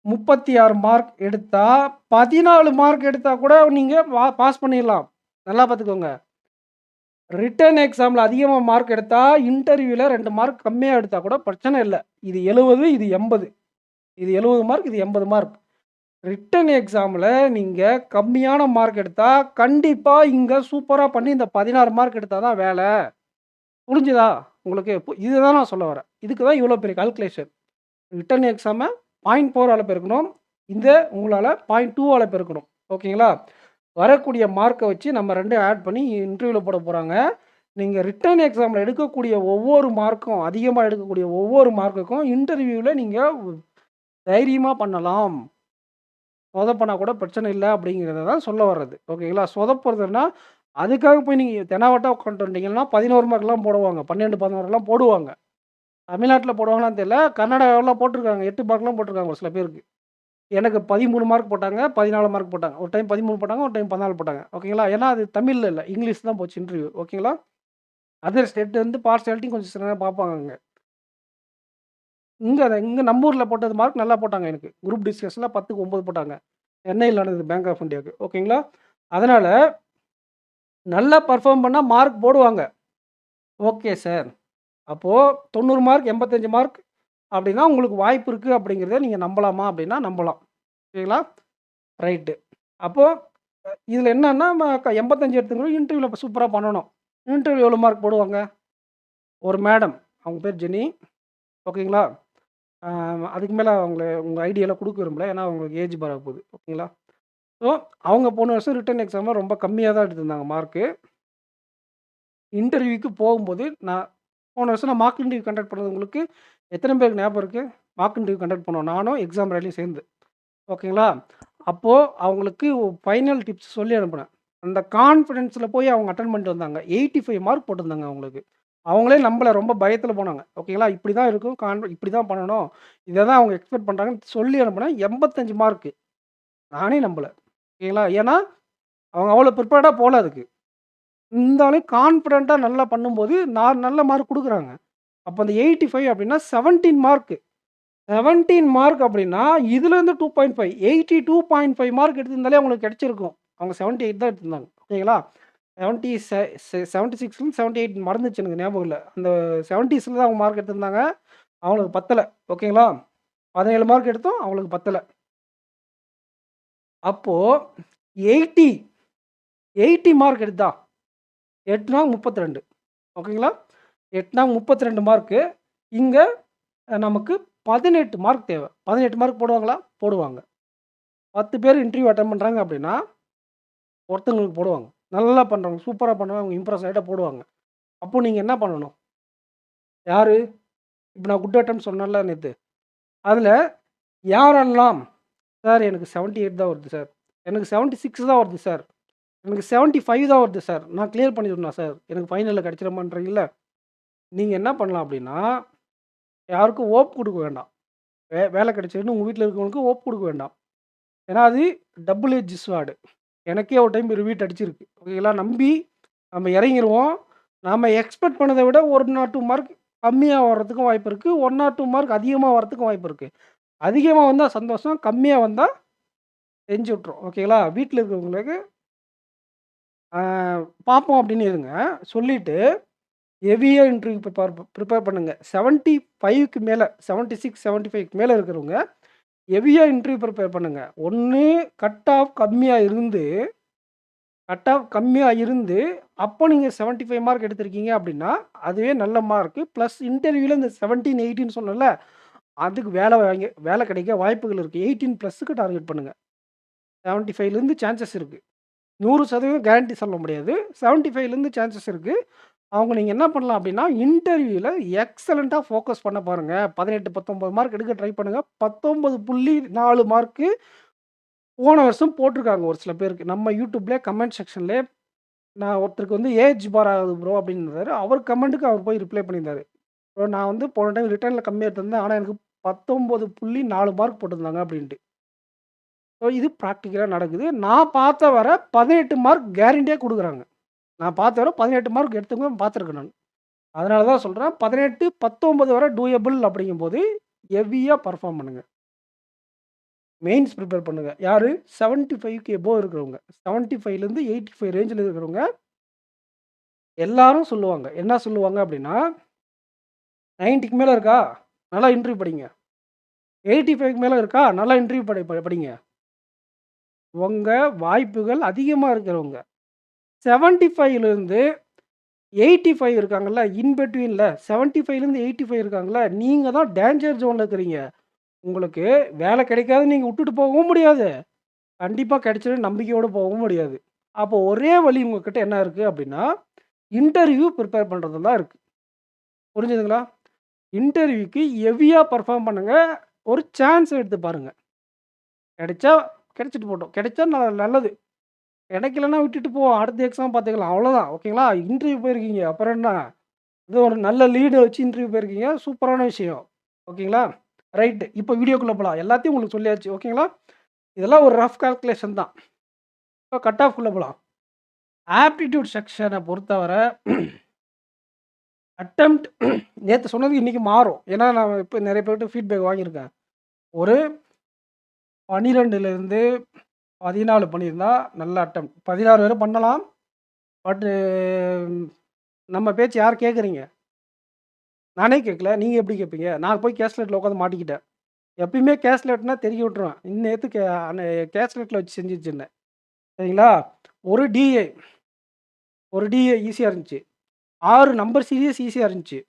36 மார்க் எடுத்தால் 14 மார்க் எடுத்தால் கூட நீங்கள் பாஸ் பண்ணிடலாம். நல்லா பார்த்துக்கோங்க. ரிட்டன் எக்ஸாமில் அதிகமாக மார்க் எடுத்தால் இன்டர்வியூவில் 2 மார்க் கம்மியாக எடுத்தால் கூட பிரச்சனை இல்லை. இது 70, இது 80. இது 70 மார்க், இது 80 மார்க். ரிட்டன் எக்ஸாமில் நீங்கள் கம்மியான மார்க் எடுத்தால் கண்டிப்பாக இங்கே சூப்பராக பண்ணி இந்த 16 மார்க் எடுத்தால் தான் வேலை. புரிஞ்சுதா உங்களுக்கு? இதுதான் நான் சொல்ல வரேன். இதுக்கு தான் இவ்வளோ பெரிய கால்குலேஷன். ரிட்டன் எக்ஸாமை 0.4ஆல் பெருக்கணும். இந்த உங்களால் 0.2ஆல் பெருக்கணும். ஓகேங்களா? வரக்கூடிய மார்க்க வச்சு நம்ம 2யும் ஆட் பண்ணி இன்டர்வியூல போட போறாங்க. நீங்க ரிட்டன் எக்ஸாம்ல எடுக்கக்கூடிய ஒவ்வொரு மார்க்கும் அதிகமா எடுக்கக்கூடிய ஒவ்வொரு மார்க்குக்கும் இன்டர்வியூல நீங்க தைரியமா பண்ணலாம். சொதப்புனா கூட பிரச்சனை இல்ல அப்படிங்கிறத தான் சொல்ல வர்றது. ஓகேங்களா? சொதப்புறதுன்னா, அதுக்காக போய் நீங்க தெனாவட்டா உட்காந்துட்டு வந்துட்டீங்கன்னா 11 மார்க்லாம் போடுவாங்க. 12, 11லாம் போடுவாங்க. தமிழ்நாட்டுல போடுவாங்களான்னு தெரியல. கர்நாடகாவுல போட்டுருக்காங்க. 8 மார்க்லாம் போட்டுருக்காங்க ஒரு சில பேருக்கு. எனக்கு 13 மார்க் போட்டாங்க, 14 மார்க் போட்டாங்க. ஒரு டைம் 13 போட்டாங்க, ஒரு டைம் 14 போட்டாங்க. ஓகேங்களா? ஏன்னா அது தமிழ்ல இல்ல. இங்கிலீஷ் தான் போச்சு இன்டர்வியூ. ஓகேங்களா? அதர் ஸ்டேட் வந்து பார்சியாலிட்டி கொஞ்சம் சில நேரம் பார்ப்பாங்க அங்க. இங்க நம்ம ஊர்ல போட்டது மார்க் நல்லா போட்டாங்க எனக்கு. குரூப் டிஸ்கஷன்ல 10க்கு 9 போட்டாங்க. சென்னையில நடந்தது பேங்க் ஆஃப் இந்தியாவுக்கு. ஓகேங்களா? அதனால நல்லா பெர்ஃபார்ம் பண்ணா மார்க் போடுவாங்க. Okay sir. அப்போ 90 மார்க், 85 மார்க் அப்படின்னா உங்களுக்கு வாய்ப்பு இருக்கு அப்படிங்கிறத நீங்க நம்பலாமா? அப்படின்னா நம்பலாம். ஓகேங்களா? ரைட்டு. அப்போ இதில என்னன்னா 85 எடுத்தவங்களும் இன்டர்வியூல சூப்பரா பண்ணணும். இன்டர்வியூ எவ்வளோ மார்க் போடுவாங்க? ஒரு மேடம். அவங்க பேர் ஜெனி. ஓகேங்களா? அ அதுக்கு மேல உங்க ஐடியெல்லாம் குடுக்க விரும்பல. ஏன்னா அவங்களுக்கு ஏஜ் பார் ஆகப்போகுது. ஓகேங்களா? ஸோ அவங்க போன வருஷம் ரிட்டன் எக்ஸாம்ல ரொம்ப கம்மியா தான் எடுத்திருந்தாங்க மார்க்கு. இன்டர்வியூக்கு போகும்போது போன வருஷம் நான் மார்க் இன்டர்வியூ கண்டக்ட் பண்ணது உங்களுக்கு எத்தன பேருக்கு ஞாபகம் இருக்கு? மார்க் இன்டர்வியூ கண்டக்ட் பண்ணோம். நானும் எக்ஸாம் ரேலியும் சேர்ந்து. ஓகேங்களா? அப்போ அவங்களுக்கு ஃபைனல் டிப்ஸ் சொல்லி அனுப்புனேன். அந்த கான்ஃபிடன்ஸ்ல போய் அவங்க அட்டெண்ட் பண்ணிட்டு வந்தாங்க. 85 மார்க் போட்டிருந்தாங்க அவங்களுக்கு. அவங்களே நம்பல. ரொம்ப பயத்துல போனாங்க. ஓகேங்களா? இப்படி தான் இருக்கும். இப்படி தான் பண்ணணும். இத தான் அவங்க எக்ஸ்பெக்ட் பண்றாங்கன்னு சொல்லி அனுப்புனேன். 85 மார்க்கு. நானே நம்பல. ஓகேங்களா? ஏன்னா, அவங்க அவ்வளோ ப்ரிப்பேர்டா போல அதுக்கு. இருந்தாலும் கான்ஃபிடென்ட்டா நல்லா பண்ணும்போது, நான் நல்ல மார்க் குடுக்குறாங்க. அப்ப அந்த 85 அப்படின்னா 17 மார்க்கு. 17 மார்க் அப்படின்னா, இதுலேருந்து 2.5 82.5 மார்க் எடுத்திருந்தாலே அவங்களுக்கு கிடைச்சிருக்கும். அவங்க 78 தான் எடுத்திருந்தாங்க. ஓகேங்களா? 70 76லேருந்து 78 மறந்துருச்சு எனக்கு ஞாபகம் இல்ல. அந்த 70ஸ்ல தான் அவங்க மார்க் எடுத்திருந்தாங்க. அவங்களுக்கு பத்தல. ஓகேங்களா? 17 மார்க் எடுத்தோம். அவங்களுக்கு பத்தல. அப்போ 80 80 மார்க் எடுத்தா 8னா 32. ஓகேங்களா? 8னா 32 மார்க்கு. இங்க நமக்கு 18 மார்க் தேவ. 18 மார்க் போடுவாங்களா? போடுவாங்க. 10 பேர் இன்டர்வியூ அட்டெண்ட் பண்றாங்க அப்படின்னா, ஒருத்தங்களுக்கு போடுவாங்க. நல்லா பண்றவங்க, சூப்பரா பண்ணுவாங்க, அவங்க இம்ப்ரெஸ் ஆயிட்டா போடுவாங்க. அப்போ நீங்க என்ன பண்ணணும்? யாரு? இப்ப நான் குட் அட்டெம்ப்ட் சொன்னேன்ல நேத்து. அதுல யாரெல்லாம், "சார் எனக்கு 78 தான் வருது சார். எனக்கு 76 தான் வருது சார். எனக்கு 75 தான் வருது சார். நான் கிளியர் பண்ணிருவேனா சார்? எனக்கு ஃபைனல்ல கிடைச்சிருமான்றீங்கல்ல?" நீங்க என்ன பண்ணலாம் அப்படின்னா, யாருக்கும் ஹோப் குடுக்க வேண்டாம். வேலை கிடைச்சதுன்னு உங்க வீட்ல இருக்கிறவங்களுக்கு ஹோப் குடுக்க வேண்டாம். ஏன்னா அது டபுள் எட்ஜ் ஸ்வார்டு. எனக்கே ஒரு டைம் ரிவீட் அடிச்சிருக்கு. ஓகேங்களா? நம்பி நம்ம இறங்கிருவோம். நாம எக்ஸ்பெக்ட் பண்ணத விட 1 ஆர் 2 மார்க் கம்மியா வர்றதுக்கும் வாய்ப்பு இருக்கு. 1 ஆர் 2 மார்க் அதிகமா வர்றதுக்கும் வாய்ப்பு இருக்கு. அதிகமா வந்தா சந்தோஷம். கம்மியா வந்தா செஞ்சு விட்டுரும். ஓகேங்களா? வீட்ல இருக்கிறவங்களுக்கு ஆ பார்ப்போம் அப்படின்னு இருங்க. சொல்லிட்டு ஹெவியா இன்டர்வியூ ப்ரிப்பேர் பண்ணுங்க. 75க்கு மேல 76, 75க்கு மேல இருக்கிறவங்க ஹெவியா இன்டர்வியூ ப்ரிப்பேர் பண்ணுங்க. ஒண்ணு கட் ஆஃப் கம்மியா இருந்து அப்போ நீங்க 75 மார்க் எடுத்திருக்கீங்க அப்படின்னா, அதுவே நல்ல மார்க்கு. பிளஸ் இன்டர்வியூல இந்த 17, 18 சொன்னேன்ல, அதுக்கு வேலை கிடைக்க வாய்ப்புகள் இருக்கு. 18 ப்ளஸ்ஸுக்கு டார்கெட் பண்ணுங்க. 75லேருந்து சான்சஸ் இருக்கு. 100% கேரண்டி சொல்ல முடியாது. 75லேருந்து சான்சஸ் இருக்கு. அவங்க நீங்க என்ன பண்ணலாம் அப்படின்னா, இன்டர்வியூல எக்ஸலென்ட்டா ஃபோக்கஸ் பண்ண பாருங்க. 18, 19 மார்க் எடுக்க ட்ரை பண்ணுங்க. 19.4 மார்க்கு போன வருஷம் போட்டிருக்காங்க ஒரு சில பேருக்கு. நம்ம YouTubeலயே கமெண்ட் செக்ஷன்லயே நான் ஒருத்தருக்கு வந்து ஏஜ் பார் ஆகுது ப்ரோ அப்படின்னுருந்தாரு. அவர் கமெண்ட்டுக்கு அவர் போய் ரிப்ளை பண்ணியிருந்தாரு. ப்ரோ நான் வந்து போன டைம் ரிட்டர்ன்ல கம்மியா எடுத்திருந்தேன். ஆனா எனக்கு 19.4 மார்க் போட்டிருந்தாங்க அப்படின்ட்டு. ஸோ இது பிராக்டிகலா நடக்குது. நான் பார்த்த வர 18 மார்க் கேரண்டியா குடுக்குறாங்க. நான் பார்த்த வர 18 மார்க் எடுத்தவங்க பார்த்துருக்கேன் நான். அதனால தான் சொல்றேன். 18, 19 வரை டூயபிள் அப்படிங்கும்போது ஹெவியா பெர்ஃபார்ம் பண்ணுங்க. மெயின்ஸ் ப்ரிப்பேர் பண்ணுங்க. யாரு? 75க்கு எபோவ் இருக்கிறவங்க. 75லேருந்து 85 ரேஞ்சுல இருக்கிறவங்க எல்லாரும் சொல்லுவாங்க. என்ன சொல்லுவாங்க அப்படின்னா, 90க்கு மேல இருக்கா? நல்லா இன்டர்வியூ படிங்க. 85க்கு மேல இருக்கா? நல்லா இன்டர்வியூ படிங்க. உங்க வாய்ப்புகள் அதிகமா இருக்கிறவங்க. 75லேருந்து 85 இருக்காங்கல்ல, இன் பிட்வீன்ல 75லேருந்து 85 இருக்காங்கல்ல, நீங்க தான் டேஞ்சர் ஜோன்ல இருக்கிறீங்க. உங்களுக்கு வேலை கிடைக்காது நீங்க விட்டுட்டு போகவும் முடியாது. கண்டிப்பா கிடைச்சிரும் நம்பிக்கையோட போகவும் முடியாது. அப்போ ஒரே வழி உங்ககிட்ட என்ன இருக்கு அப்படின்னா, இன்டர்வியூ பிரிப்பேர் பண்றதுல தான் இருக்கு. புரிஞ்சுதுங்களா? இன்டர்வியூக்கு ஹெவியா பெர்ஃபார்ம் பண்ணுங்க. ஒரு சான்ஸ் எடுத்து பாருங்க. கிடைச்சா கிடைச்சிட்டு போட்டும். கிடைச்சா நல்லது. கிடைக்கலன்னா விட்டுட்டு போ. அடுத்த எக்ஸாம் பார்த்துக்கலாம். அவ்வளோதான். ஓகேங்களா? இன்டர்வியூ போயிருக்கீங்க. அப்புறம் என்ன? ஏதோ ஒரு நல்ல லீட வச்சு இன்டர்வியூ போயிருக்கீங்க. சூப்பரான விஷயம். ஓகேங்களா? ரைட். இப்போ வீடியோக்குள்ள போலாம். எல்லாத்தையும் உங்களுக்கு சொல்லியாச்சு. ஓகேங்களா? இதெல்லாம் ஒரு ரஃப் கால்குலேஷன் தான். இப்போ கட் ஆஃப்குள்ள போலாம். ஆப்டிட்யூட் செக்ஷன பொறுத்தவரை அட்டெம்ப்ட் நேத்து சொன்னது இன்னைக்கு மாறும். ஏன்னா, நான் இப்ப நெறைய பேர்ட்ட ஃபீட்பேக் வாங்கியிருக்கேன். ஒரு 12லிருந்து 14 பண்ணியிருந்தா நல்ல அட்டெம்ப்ட். 16 வரை பண்ணலாம். பட்டு நம்ம பேச்சு யார் கேட்குறீங்க? நானே கேட்கல. நீங்க எப்படி கேட்பீங்க? நான் போய் கேஸ்லெட்ல உட்காந்து மாட்டிக்கிட்டேன். எப்பயுமே கேஸ்லெட்னா தெரிய விட்டுருவேன். நேத்து கேஸ்லெட்ல வச்சு செஞ்சுச்சுன்னேன். சரிங்களா? ஒரு டிஏ ஒரு டிஏ ஈஸியா இருந்துச்சு. 6 நம்பர் சீரிஸ் ஈஸியா இருந்துச்சு.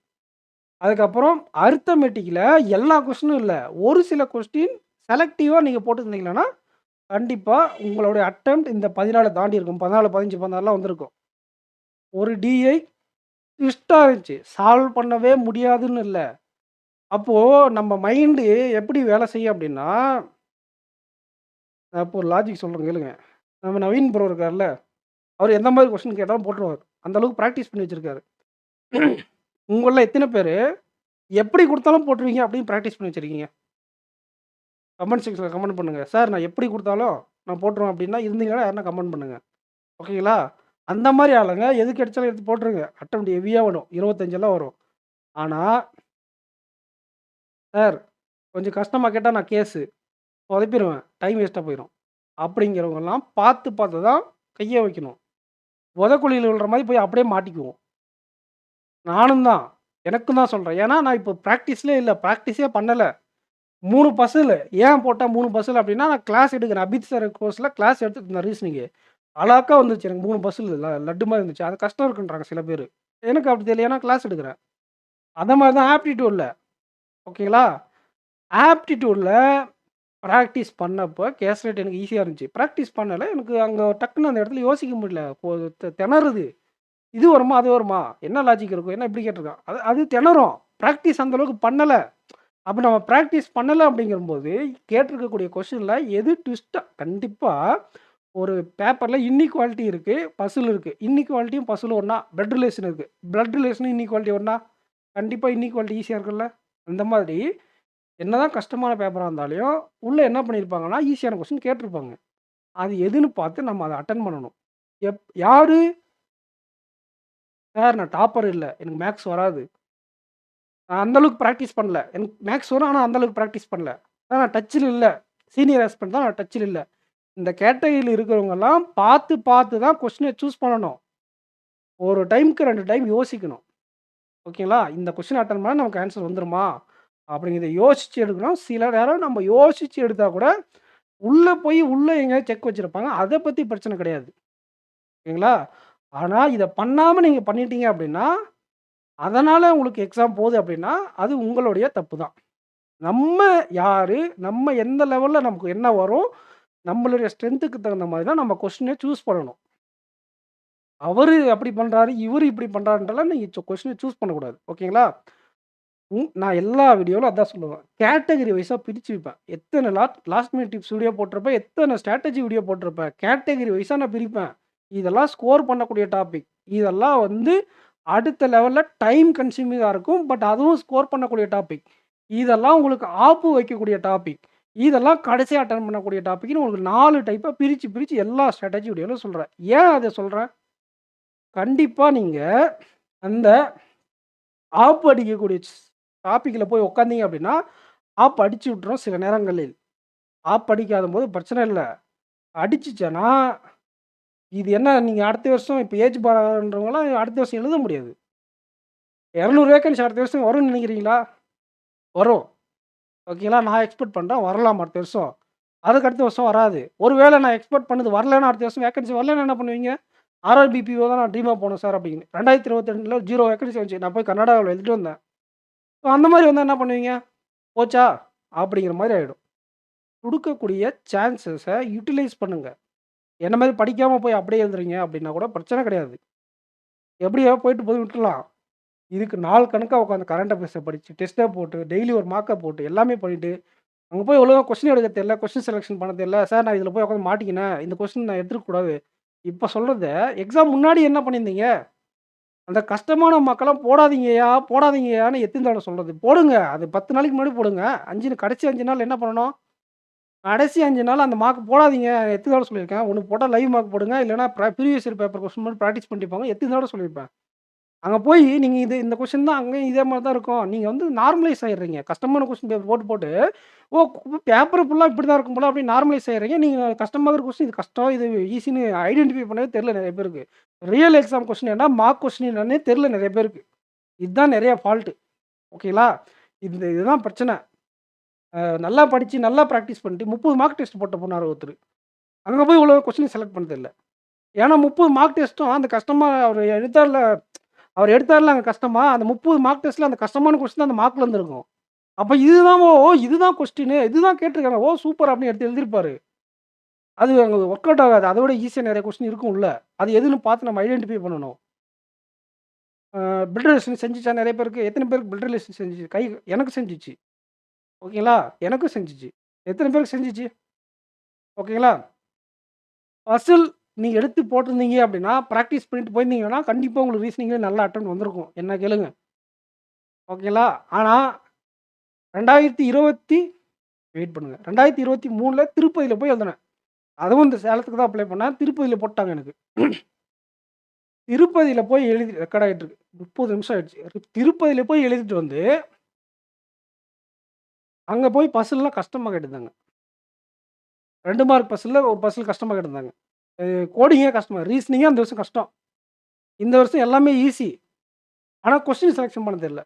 அதுக்கப்புறம் அரித்மெட்டிக்ல எல்லா கொஸ்டினும் இல்ல. ஒரு சில கொஸ்டின் செலக்டிவா நீங்க போட்டிருந்தீங்கன்னா, கண்டிப்பா உங்களுடைய அட்டெம்ப்ட் இந்த 14 தாண்டி இருக்கும். 14, 15, 16லாம் வந்திருக்கும். ஒரு டிஐ ட்விஸ்ட்டா இருந்துச்சு. சால்வ் பண்ணவே முடியாதுன்னு இல்ல. அப்போ நம்ம மைண்டு எப்படி வேலை செய்யும் அப்படின்னா, நான் இப்போ ஒரு லாஜிக் சொல்றேன் கேளுங்க. நம்ம நவீன் ப்ரோ இருக்கார்ல, அவரு எந்த மாரி கொஸ்டின் கேட்டாலும் போட்டுருவாரு. அந்த அளவுக்கு பிராக்டிஸ் பண்ணி வச்சிருக்காரு. உங்கள்ல எத்தன பேரு எப்படி குடுத்தாலும் போட்டுருவீங்க அப்படின்னு பிராக்டிஸ் பண்ணி வச்சிருக்கீங்க? கமெண்ட் செக்ஷன்ல கமெண்ட் பண்ணுங்க. சார் நான் எப்படி குடுத்தாலும் நான் போட்டுருவேன் அப்படின்னா இருந்தீங்கன்னா யாருனா கமெண்ட் பண்ணுங்க. ஓகேங்களா? அந்த மாரி ஆளுங்க எது கிடைச்சாலும் எடுத்து போட்டுருங்க. அட்டெம்ப்ட் ஹெவியா வரும். 25 எல்லாம் வரும். ஆனா, சார் கொஞ்சம் கஷ்டமா கேட்டா நான் கேஸு சொதப்பிருவேன். டைம் வேஸ்ட்டா போயிரும். அப்படிங்கிறவங்கலாம் பார்த்து பார்த்து தான் கைய வைக்கணும். உதக்குழியில விழுற மாரி போய் அப்படியே மாட்டிக்குவோம். நானும் தான். எனக்கும் தான் சொல்றேன். ஏன்னா நான் இப்போ பிராக்டிஸ்லயே இல்ல. பிராக்டிஸே பண்ணல. 3 பசிலு. ஏன் போட்டா 3 பசில் அப்டின்னா, நான் கிளாஸ் எடுக்கிறேன். அபித் சார் கோர்ஸ்ல கிளாஸ் எடுத்துட்டு இருந்தேன் ரீசனிங்கு. அழகா வந்துச்சு எனக்கு 3 பசில் லட்டு மாரி இருந்துச்சு. அது கஷ்டம் இருக்குன்றாங்க சில பேரு. எனக்கு அப்டி தெரியல. ஏன்னா கிளாஸ் எடுக்கிறேன். அந்த மாரி தான் ஆப்டிட்யூட்ல. ஓகேங்களா? ஆப்டிட்யூட்ல பிராக்டிஸ் பண்ணப்போ கேஸ் ரேட் எனக்கு ஈஸியா இருந்துச்சு. பிராக்டிஸ் பண்ணல. எனக்கு அங்க டக்குனு அந்த இடத்துல யோசிக்க முடியல. திணறுது. இது வருமா? அது வருமா? என்ன லாஜிக் இருக்கும்? என்ன இப்டி கேட்டுருக்கான்? அது அது திணறும். பிராக்டிஸ் அந்த அளவுக்கு பண்ணல. அப்ப நம்ம பிராக்டிஸ் பண்ணல அப்படிங்கும்போது, கேட்டிருக்கக்கூடிய கொஸ்டின்ல எது ட்விஸ்ட்டா கண்டிப்பா ஒரு பேப்பர்ல இன்இக்வாலிட்டி இருக்கு, பசில் இருக்கு. இன்இக்வாலிட்டியும் பசிலும் ஒண்ணா? பிளட் ரிலேஷன் இருக்கு. பிளட் ரிலேஷனும் இன்இக்வாலிட்டி ஒண்ணா? கண்டிப்பா இன்இக்வாலிட்டி ஈஸியா இருக்குல்ல? அந்த மாதிரி என்னதான் கஷ்டமான பேப்பரா இருந்தாலும், உள்ள என்ன பண்ணியிருப்பாங்கன்னா, ஈஸியான கொஸ்டின் கேட்டிருப்பாங்க. அது எதுன்னு பார்த்து நம்ம அத அட்டெண்ட் பண்ணணும். யாரு? சார் நான் டாப்பர் இல்ல. எனக்கு மேத்ஸ் வராது. நான் அந்த அளவுக்கு பிராக்டிஸ் பண்ணல. எனக்கு மேத்ஸ் வரும். ஆனா அந்த அளவுக்கு பிராக்டிஸ் பண்ணல. நான் டச்சுல இல்ல. சீனியர் ஆஸ்பிரண்ட் தான் நான் டச்சுல இல்ல. இந்த கேட்டகரியில இருக்கிறவங்கலாம் பார்த்து பார்த்து தான் கொஸ்டின சூஸ் பண்ணணும். ஒரு டைம்க்கு 2 டைம் யோசிக்கணும். ஓகேங்களா? இந்த கொஸ்டின் அட்டெண்ட் பண்ணா நமக்கு ஆன்ஸர் வந்துருமா? அப்படிங்கிறத யோசிச்சு எடுக்கணும். சில நேரம் நம்ம யோசிச்சு எடுத்தா கூட, உள்ள போய் உள்ள எங்கேயாவது செக் வச்சிருப்பாங்க. அத பத்தி பிரச்சனை கிடையாது. ஓகேங்களா? ஆனா இத பண்ணாம நீங்க பண்ணிட்டீங்க அப்படின்னா, அதனால உங்களுக்கு எக்ஸாம் போகுது அப்படின்னா, அது உங்களுடைய தப்பு தான். நம்ம யாரு? நம்ம எந்த லெவல்ல நமக்கு என்ன வரும்? நம்மளுடைய ஸ்ட்ரென்த்துக்கு தகுந்த மாரி தான் நம்ம கொஸ்டின சூஸ் பண்ணணும். அவரு அப்படி பண்றாரு, இவரு இப்படி பண்றாருன்றலாம் நீங்க கொஸ்டின சூஸ் பண்ணக்கூடாது. ஓகேங்களா? நான் எல்லா வீடியோவிலும் அதான் சொல்லுவேன். கேட்டகரி வைஸா பிரிச்சு வைப்பேன். எத்தன லாஸ்ட் மினிட் டிப்ஸ் வீடியோ போட்டிருப்பேன், எத்தன ஸ்ட்ராட்டஜி வீடியோ போட்டிருப்பேன். கேட்டகரி வைஸா நான் பிரிப்பேன். இதெல்லாம் ஸ்கோர் பண்ணக்கூடிய டாபிக். இதெல்லாம் வந்து அடுத்த லெவல்ல டைம் கன்சியூமிங்கா இருக்கும். பட் அதுவும் ஸ்கோர் பண்ணக்கூடிய டாபிக். இதெல்லாம் உங்களுக்கு ஆப்பு வைக்கக்கூடிய டாபிக். இதெல்லாம் கடைசியா அட்டெண்ட் பண்ணக்கூடிய டாபிக்ன்னு உங்களுக்கு 4 டைப்பா பிரிச்சு, பிரிச்சு எல்லா ஸ்ட்ராட்டஜி வீடியோலும் சொல்றேன். ஏன் அத சொல்றேன்? கண்டிப்பா நீங்க அந்த ஆப் அடிக்கக்கூடிய டாபிக்ல போய் உட்காந்தீங்க அப்படின்னா, ஆப் அடிச்சு விட்டுரும் சில நேரங்களில். ஆப் அடிக்காதம்போது பிரச்சனை இல்ல. அடிச்சுச்சுன்னா, இது என்ன நீங்க அடுத்த வருஷம் இப்ப ஏஜ் பார்ன்றவங்கலாம் அடுத்த வருஷம் எழுத முடியாது. 200 வேக்கன்சி அடுத்த வருஷம் வரும்னு நினைக்கிறீங்களா? வரும். ஓகேங்களா? நான் எக்ஸ்பெக்ட் பண்றேன் வரலாம் அடுத்த வருஷம். அதுக்கு அடுத்த வருஷம் வராது. ஒருவேள நான் எக்ஸ்பெக்ட் பண்ணது வரலன்னா அடுத்த வருஷம் வேக்கன்சி வரலன்னா என்ன பண்ணுவீங்க? ஆர்ஆர்பிபிஓ தான் நான் ட்ரீமா போனேன் சார் அப்படின்னு. 2022ல 0 வேக்கன்சி வந்துச்சு. நான் போய் கர்நாடகாவுல எழுதிட்டு வந்தேன். அந்த மாரி வந்தா என்ன பண்ணுவீங்க? போச்சா? அப்படிங்கிற மாரி ஆயிடும். குடுக்கக்கூடிய சான்ஸஸ யுட்டிலைஸ் பண்ணுங்க. என்ன மாரி படிக்காம போய் அப்படியே எழுதுறீங்க அப்படின்னா கூட பிரச்சனை கிடையாது. எப்படியோ போயிட்டு போய் விட்டுறலாம். இதுக்கு நாள் கணக்கா உட்காந்து கரண்ட் அஃபேர்ஸ படிச்சு, டெஸ்ட்ட போட்டு, டெய்லி ஒரு மார்க்க போட்டு, எல்லாமே பண்ணிட்டு, அங்க போய் ஒழுங்கா கொஸ்டின் எடுக்க தெரியல, கொஸ்டின் செலக்ஷன் பண்ண தெரியல. சார் நான் இதில போய் உட்காந்து மாட்டிக்கினேன். இந்த கொஸ்டின் நான் எடுத்துருக்க கூடாது. இப்ப சொல்றத எக்ஸாம் முன்னாடி என்ன பண்ணியிருந்தீங்க? அந்த கஷ்டமான மார்க்கெல்லாம் போடாதீங்கய்யா, போடாதீங்கய்யான்னு எத்தன தடவ சொல்றது? போடுங்க. அது 10 நாளைக்கு முன்னாடி போடுங்க. கடைசி 5 நாள் என்ன பண்ணணும்? கடைசி 5 நாள் அந்த மார்க் போடாதீங்க. எத்தன தடவ சொல்லியிருக்கேன்? ஒண்ணு போட்டா லைவ் மார்க் போடுங்க. இல்லன்னா ப்ரீவியஸ் இயர் பேப்பர் கொஸ்டின் மட்டும் பிராக்டிஸ் பண்ணிட்டு போங்க. எத்தன தடவ சொல்லியிருப்பேன்? அங்க போய் நீங்க இந்த கொஸ்டின் தான் அங்கேயும் இதே மாரி தான் இருக்கும். நீங்க வந்து நார்மலைஸ் ஆயிடுறீங்க. கஷ்டமான கொஸ்டின் பேப்பர் போட்டு, போட்டு ஓ! பேப்பர் ஃபுல்லா இப்படி தான் இருக்கும் போல அப்படின்னு நார்மலைஸ் ஆயிடுறீங்க. நீங்க கஷ்டமாகிற கொஸ்டின் இது கஷ்டம், இது ஈஸின்னு ஐடென்டிஃபை பண்ணவே தெரியல நெறைய பேருக்கு. ரியல் எக்ஸாம் கொஸ்டின் என்ன, மார்க் கொஸ்டின் என்னன்னே தெரியல நெறைய பேருக்கு. இதுதான் நெறைய ஃபால்ட்டு. ஓகேங்களா? இதுதான் பிரச்சனை. நல்லா படிச்சு, நல்லா பிராக்டிஸ் பண்ணிட்டு 30 மார்க் டெஸ்ட் போட்டு போனாரு ஒருத்தரு. அங்க போய் இவ்வளோ கொஸ்டின் செலக்ட் பண்ண தெரியல. ஏன்னா 30 மார்க் டெஸ்ட்டும் அந்த கஷ்டமா அவர் எடுத்தார்ல அங்க கஷ்டமா, அந்த 30 மார்க் டெஸ்ட்ல அந்த கஷ்டமான கொஸ்டின் அந்த மார்க்ல இருந்திருக்கும். அப்ப இதுதான் இதுதான் கொஸ்டினு, இதுதான் கேட்டிருக்காங்க. ஓ! சூப்பர் அப்படின்னு எடுத்து எழுதியிருப்பாரு. அது அங்க ஒர்க் அவுட் ஆகாது. அத விட ஈஸியா நெறைய கொஸ்டின் இருக்கும் உள்ள. அது எதுன்னு பார்த்து நம்ம ஐடென்டிஃபை பண்ணணும். பில்ட் ரிலேஷன் செஞ்சுச்சா நெறைய பேருக்கு? எத்தன பேருக்கு பில்ட் ரிலேஷன் செஞ்சுச்சு? எனக்கு செஞ்சுச்சு. ஓகேங்களா? எனக்கும் செஞ்சுச்சு. எத்தன பேருக்கு செஞ்சுச்சு? ஓகேங்களா? பசில் நீங்க எடுத்து போட்டிருந்தீங்க அப்படின்னா, பிராக்டிஸ் பண்ணிட்டு போயிருந்தீங்கன்னா, கண்டிப்பா உங்களுக்கு ரீசனிங்ல நல்ல அட்டெம்ப்ட் வந்திருக்கும். என்ன கேளுங்க. ஓகேங்களா? ஆனா 2020 வெயிட் பண்ணுங்க. 2023ல திருப்பதியில போய் எழுதுனேன். அதுவும் இந்த சேலத்துக்கு தான் அப்ளை பண்ணேன். திருப்பதியில போட்டாங்க எனக்கு. திருப்பதியில போய் எழுதி ரெக்கார்ட் ஆயிட்டு இருக்கு. 30 நிமிஷம் ஆயிடுச்சு. திருப்பதியில போய் எழுதிட்டு வந்து, அங்க போய் பசில்லாம் கஷ்டமா கேட்டிருந்தாங்க. 2 மார்க் பசில்ல ஒரு பசில் கஷ்டமா கேட்டிருந்தாங்க. கோடிங்கே கஷ்டமா ரீசனிங்கே அந்த வருஷம் கஷ்டம். இந்த வருஷம் எல்லாமே ஈஸி. ஆனா கொஸ்டின் செலக்ஷன் பண்ண தெரியல.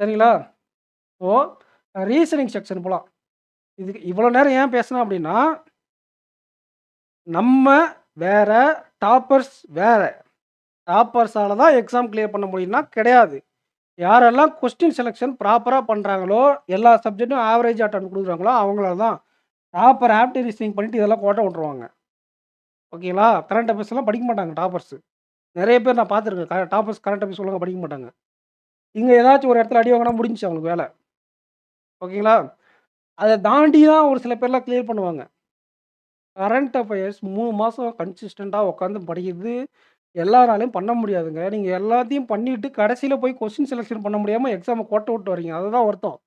சரிங்களா? ஸோ ரீசனிங் செக்ஷன் போலாம். இதுக்கு இவ்வளோ நேரம் ஏன் பேசினேன் அப்படின்னா, நம்ம வேற, டாப்பர்ஸ் வேற. டாப்பர்ஸால தான் எக்ஸாம் கிளியர் பண்ண முடியும்னா கிடையாது. யாரெல்லாம் கொஸ்டின் செலக்ஷன் ப்ராப்பரா பண்றாங்களோ, எல்லா சப்ஜெக்ட்டும் ஆவரேஜ் அட்டெம்ப்ட் குடுக்குறாங்களோ, அவங்களால தான் டாப்பர் ஆப்ட் ரீசனிங் பண்ணிட்டு இதெல்லாம் கோட்ட விட்டுருவாங்க. ஓகேங்களா? கரண்ட் அஃபேர்ஸ்லாம் படிக்க மாட்டாங்க டாப்பர்ஸ். நெறைய பேர் நான் பார்த்துருக்கேன். டாப்பர்ஸ் கரண்ட் அஃபேர்ஸ் ஒழுங்கா படிக்க மாட்டாங்க. இங்க ஏதாச்சும் ஒரு இடத்துல அடி வாங்குனா முடிஞ்சுச்சு அவங்களுக்கு வேல. ஓகேங்களா? அத தாண்டி தான் ஒரு சில பேர்லாம் கிளியர் பண்ணுவாங்க. கரண்ட் அஃபயர்ஸ் 3 மாசம் கன்சிஸ்டன்ட்டா உட்காந்து படிக்கிறது எல்லாராலயும் பண்ண முடியாதுங்க. நீங்க எல்லாத்தையும் பண்ணிட்டு கடைசியில போய் கொஸ்டின் செலக்ஷன் பண்ண முடியாம எக்ஸாம கோட்ட விட்டு வரீங்க. அதுதான் வருத்தம்.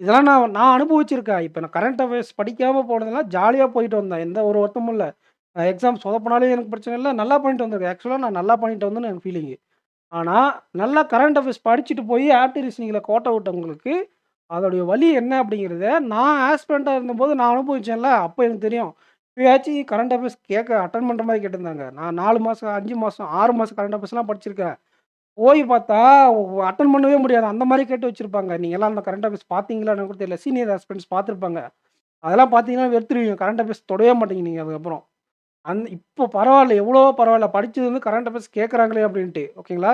இதெல்லாம் நான் நான் அனுபவிச்சிருக்கேன். இப்ப நான் கரண்ட் அஃபயர்ஸ் படிக்காம போனதெல்லாம் ஜாலியா போயிட்டு வந்தேன். எந்த ஒரு வருத்தமும் இல்ல. எக்ஸாம் சொதப்புனாலும் எனக்கு பிரச்சனை இல்ல. நல்லா பண்ணிட்டு வந்திருக்கேன். ஆக்சுவலா நான் நல்லா பண்ணிட்டு வந்தேன்னு எனக்கு ஃபீலிங்கு. ஆனா, நல்லா கரண்ட் அஃபேர்ஸ் படிச்சுட்டு போய் ஆப்ட் ரீசனிங்ல கோட்ட விட்டவங்களுக்கு, அதோடைய வலி என்ன அப்படிங்கிறத நான் ஆஸ்பிரண்டா இருந்தபோது நான் அனுபவிச்சேன்ல, அப்ப எனக்கு தெரியும். இப்பயாச்சும் கரண்ட் அஃபேர்ஸ் அட்டெண்ட் பண்ற மாரி கேட்டிருந்தாங்க. நான் 4 மாசம், 5 மாசம், 6 மாசம் கரண்ட் அஃபேர்ஸ்லாம் படிச்சிருக்கேன். போய் பார்த்தா அட்டெண்ட் பண்ணவே முடியாது. அந்த மாரி கேட்டு வச்சிருப்பாங்க. நீங்கலாம் அந்த கரண்ட் அஃபேர்ஸ் பார்த்தீங்களான்னு கூட தெரியல. சீனியர் ஆஸ்பிரண்ட்ஸ் பார்த்துருப்பாங்க. அதெல்லாம் பார்த்தீங்கன்னா வெறுத்துருவீங்க. கரண்ட் அஃபேர்ஸ் தொடவே மாட்டீங்க நீங்க அதுக்கப்புறம். இப்போ பரவால்ல, எவ்வளவோ பரவால்ல. படிச்சது வந்து கரண்ட் அஃபேர்ஸ் கேட்கறாங்களே அப்படின்ட்டு. ஓகேங்களா?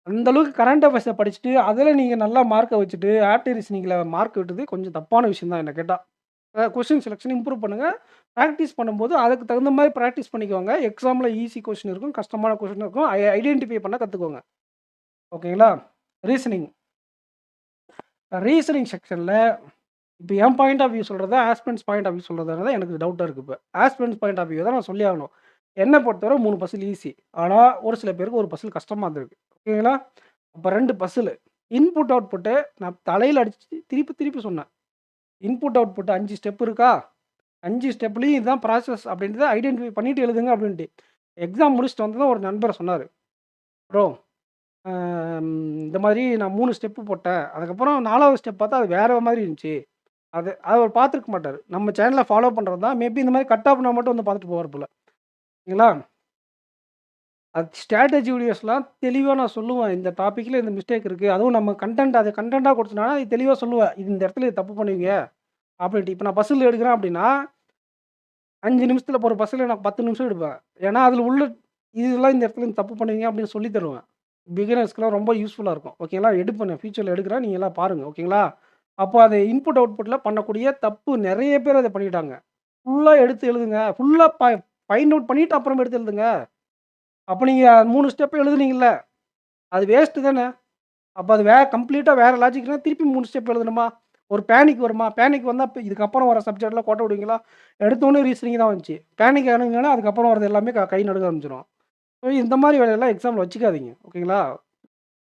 அந்த அளவுக்கு கரண்ட் அஃபேர்ஸ படிச்சுட்டு, அதில நீங்க நல்லா மார்க்க வச்சுட்டு, ஆப்ட் ரீசனிங்ல மார்க் விட்டது கொஞ்சம் தப்பான விஷயம் தான் என்ன கேட்டா. கொஸ்டின் செலக்ஷன் இம்ப்ரூவ் பண்ணுங்க. பிராக்டிஸ் பண்ணும்போது அதுக்கு தகுந்த மாரி பிராக்டிஸ் பண்ணிக்கோங்க. எக்ஸாம்ல ஈஸி கொஸ்டின் இருக்கும், கஷ்டமான கொஸ்டின் இருக்கும். ஐடென்டிஃபை பண்ண கத்துக்கோங்க. ஓகேங்களா? ரீசனிங். ரீசனிங் செக்ஷன்ல இப்ப என் பாயிண்ட் ஆஃப் வியூ சொல்றதா, ஆஸ்பிரண்ட்ஸ் பாயிண்ட் ஆஃப் வியூ சொல்றதான்னு தான் எனக்கு டவுட்டா இருக்கு இப்ப. ஆஸ்பிரண்ட்ஸ் பாயிண்ட் ஆஃப் வியூ தான் நான் சொல்லி ஆகணும். என்ன பொறுத்தவரை 3 பசில் ஈஸி. ஆனா, ஒரு சில பேருக்கு ஒரு பசில் கஷ்டமா இருந்திருக்கு. ஓகேங்களா? அப்ப 2 பசிலு. இன்புட், அவுட்புட்டு நான் தலையில அடிச்சு திருப்பி திருப்பி சொன்னேன். இன்புட், அவுட்புட் 5 ஸ்டெப் இருக்கா? 5 ஸ்டெப்லயும் இதுதான் ப்ராசஸ் அப்படின்றத ஐடென்டிஃபை பண்ணிட்டு எழுதுங்க அப்படின்ட்டு. எக்ஸாம் முடிச்சுட்டு வந்ததும் ஒரு நண்பர் சொன்னாரு. ப்ரோ இந்த மாதிரி நான் 3 ஸ்டெப்பு போட்டேன். அதுக்கப்புறம் 4வது ஸ்டெப் பார்த்தா அது வேற மாதிரி இருந்துச்சு. அது அது அவர் பார்த்துருக்க மாட்டாரு. நம்ம சேனல ஃபாலோ பண்றது தான். மேபி இந்த மாதிரி கட் ஆஃப்னா மட்டும் வந்து பார்த்துட்டு போவார் போல. சரிங்களா? அது ஸ்ட்ராட்டஜி வீடியோஸ்லாம் தெளிவா நான் சொல்லுவேன். இந்த டாபிக்ல இந்த மிஸ்டேக் இருக்கு. அதுவும் நம்ம கன்டென்ட்டா குடுத்தோம்னா, அது தெளிவா சொல்லுவேன். இது இந்த இடத்துல இது தப்பு பண்ணுவீங்க அப்படின்ட்டு. இப்ப நான் பசில் எடுக்கிறேன் அப்படின்னா, 5 நிமிஷத்துல போற பசில நான் 10 நிமிஷம் எடுப்பேன். ஏன்னா, அதில உள்ள இதெல்லாம் இந்த இடத்துல தப்பு பண்ணுவீங்க அப்படின்னு சொல்லி தருவேன். பிகினர்ஸ்க்குலாம் ரொம்ப யூஸ்ஃபுல்லா இருக்கும். ஓகேங்களா? எடுப்பேன் நான் ஃபியூச்சர்ல எடுக்கிறேன். நீங்க எல்லாம் பாருங்க. ஓகேங்களா? அப்போ அது இன்புட், அவுட்புட்ல பண்ணக்கூடிய தப்பு நெறைய பேர் அத பண்ணிட்டாங்க. ஃபுல்லா எடுத்து எழுதுங்க. ஃபுல்லா ஃபைண்ட் அவுட் பண்ணிட்டு அப்புறம் எடுத்து எழுதுங்க. அப்ப நீங்க 3 ஸ்டெப் எழுதுனீங்கல்ல, அது வேஸ்ட்டு தானே! அப்ப அது கம்ப்ளீட்டா வேற லாஜிக்னா திருப்பி 3 ஸ்டெப் எழுதணுமா? ஒரு பேனிக் வருமா? பேனிக் வந்தா இப்ப இதுக்கப்புறம் வர சப்ஜெக்ட்லாம் கோட்ட விடுவீங்களா? எடுத்தோனே ரீசனிங் தான் வந்துச்சு. பேனிக் ஆனீங்கன்னா, அதுக்கப்புறம் வரது எல்லாமே கை நடுங்க ஆரம்பிச்சுரும். ஸோ இந்த மாரி வேலையெல்லாம் எக்ஸாம்ல வச்சுக்காதீங்க. ஓகேங்களா?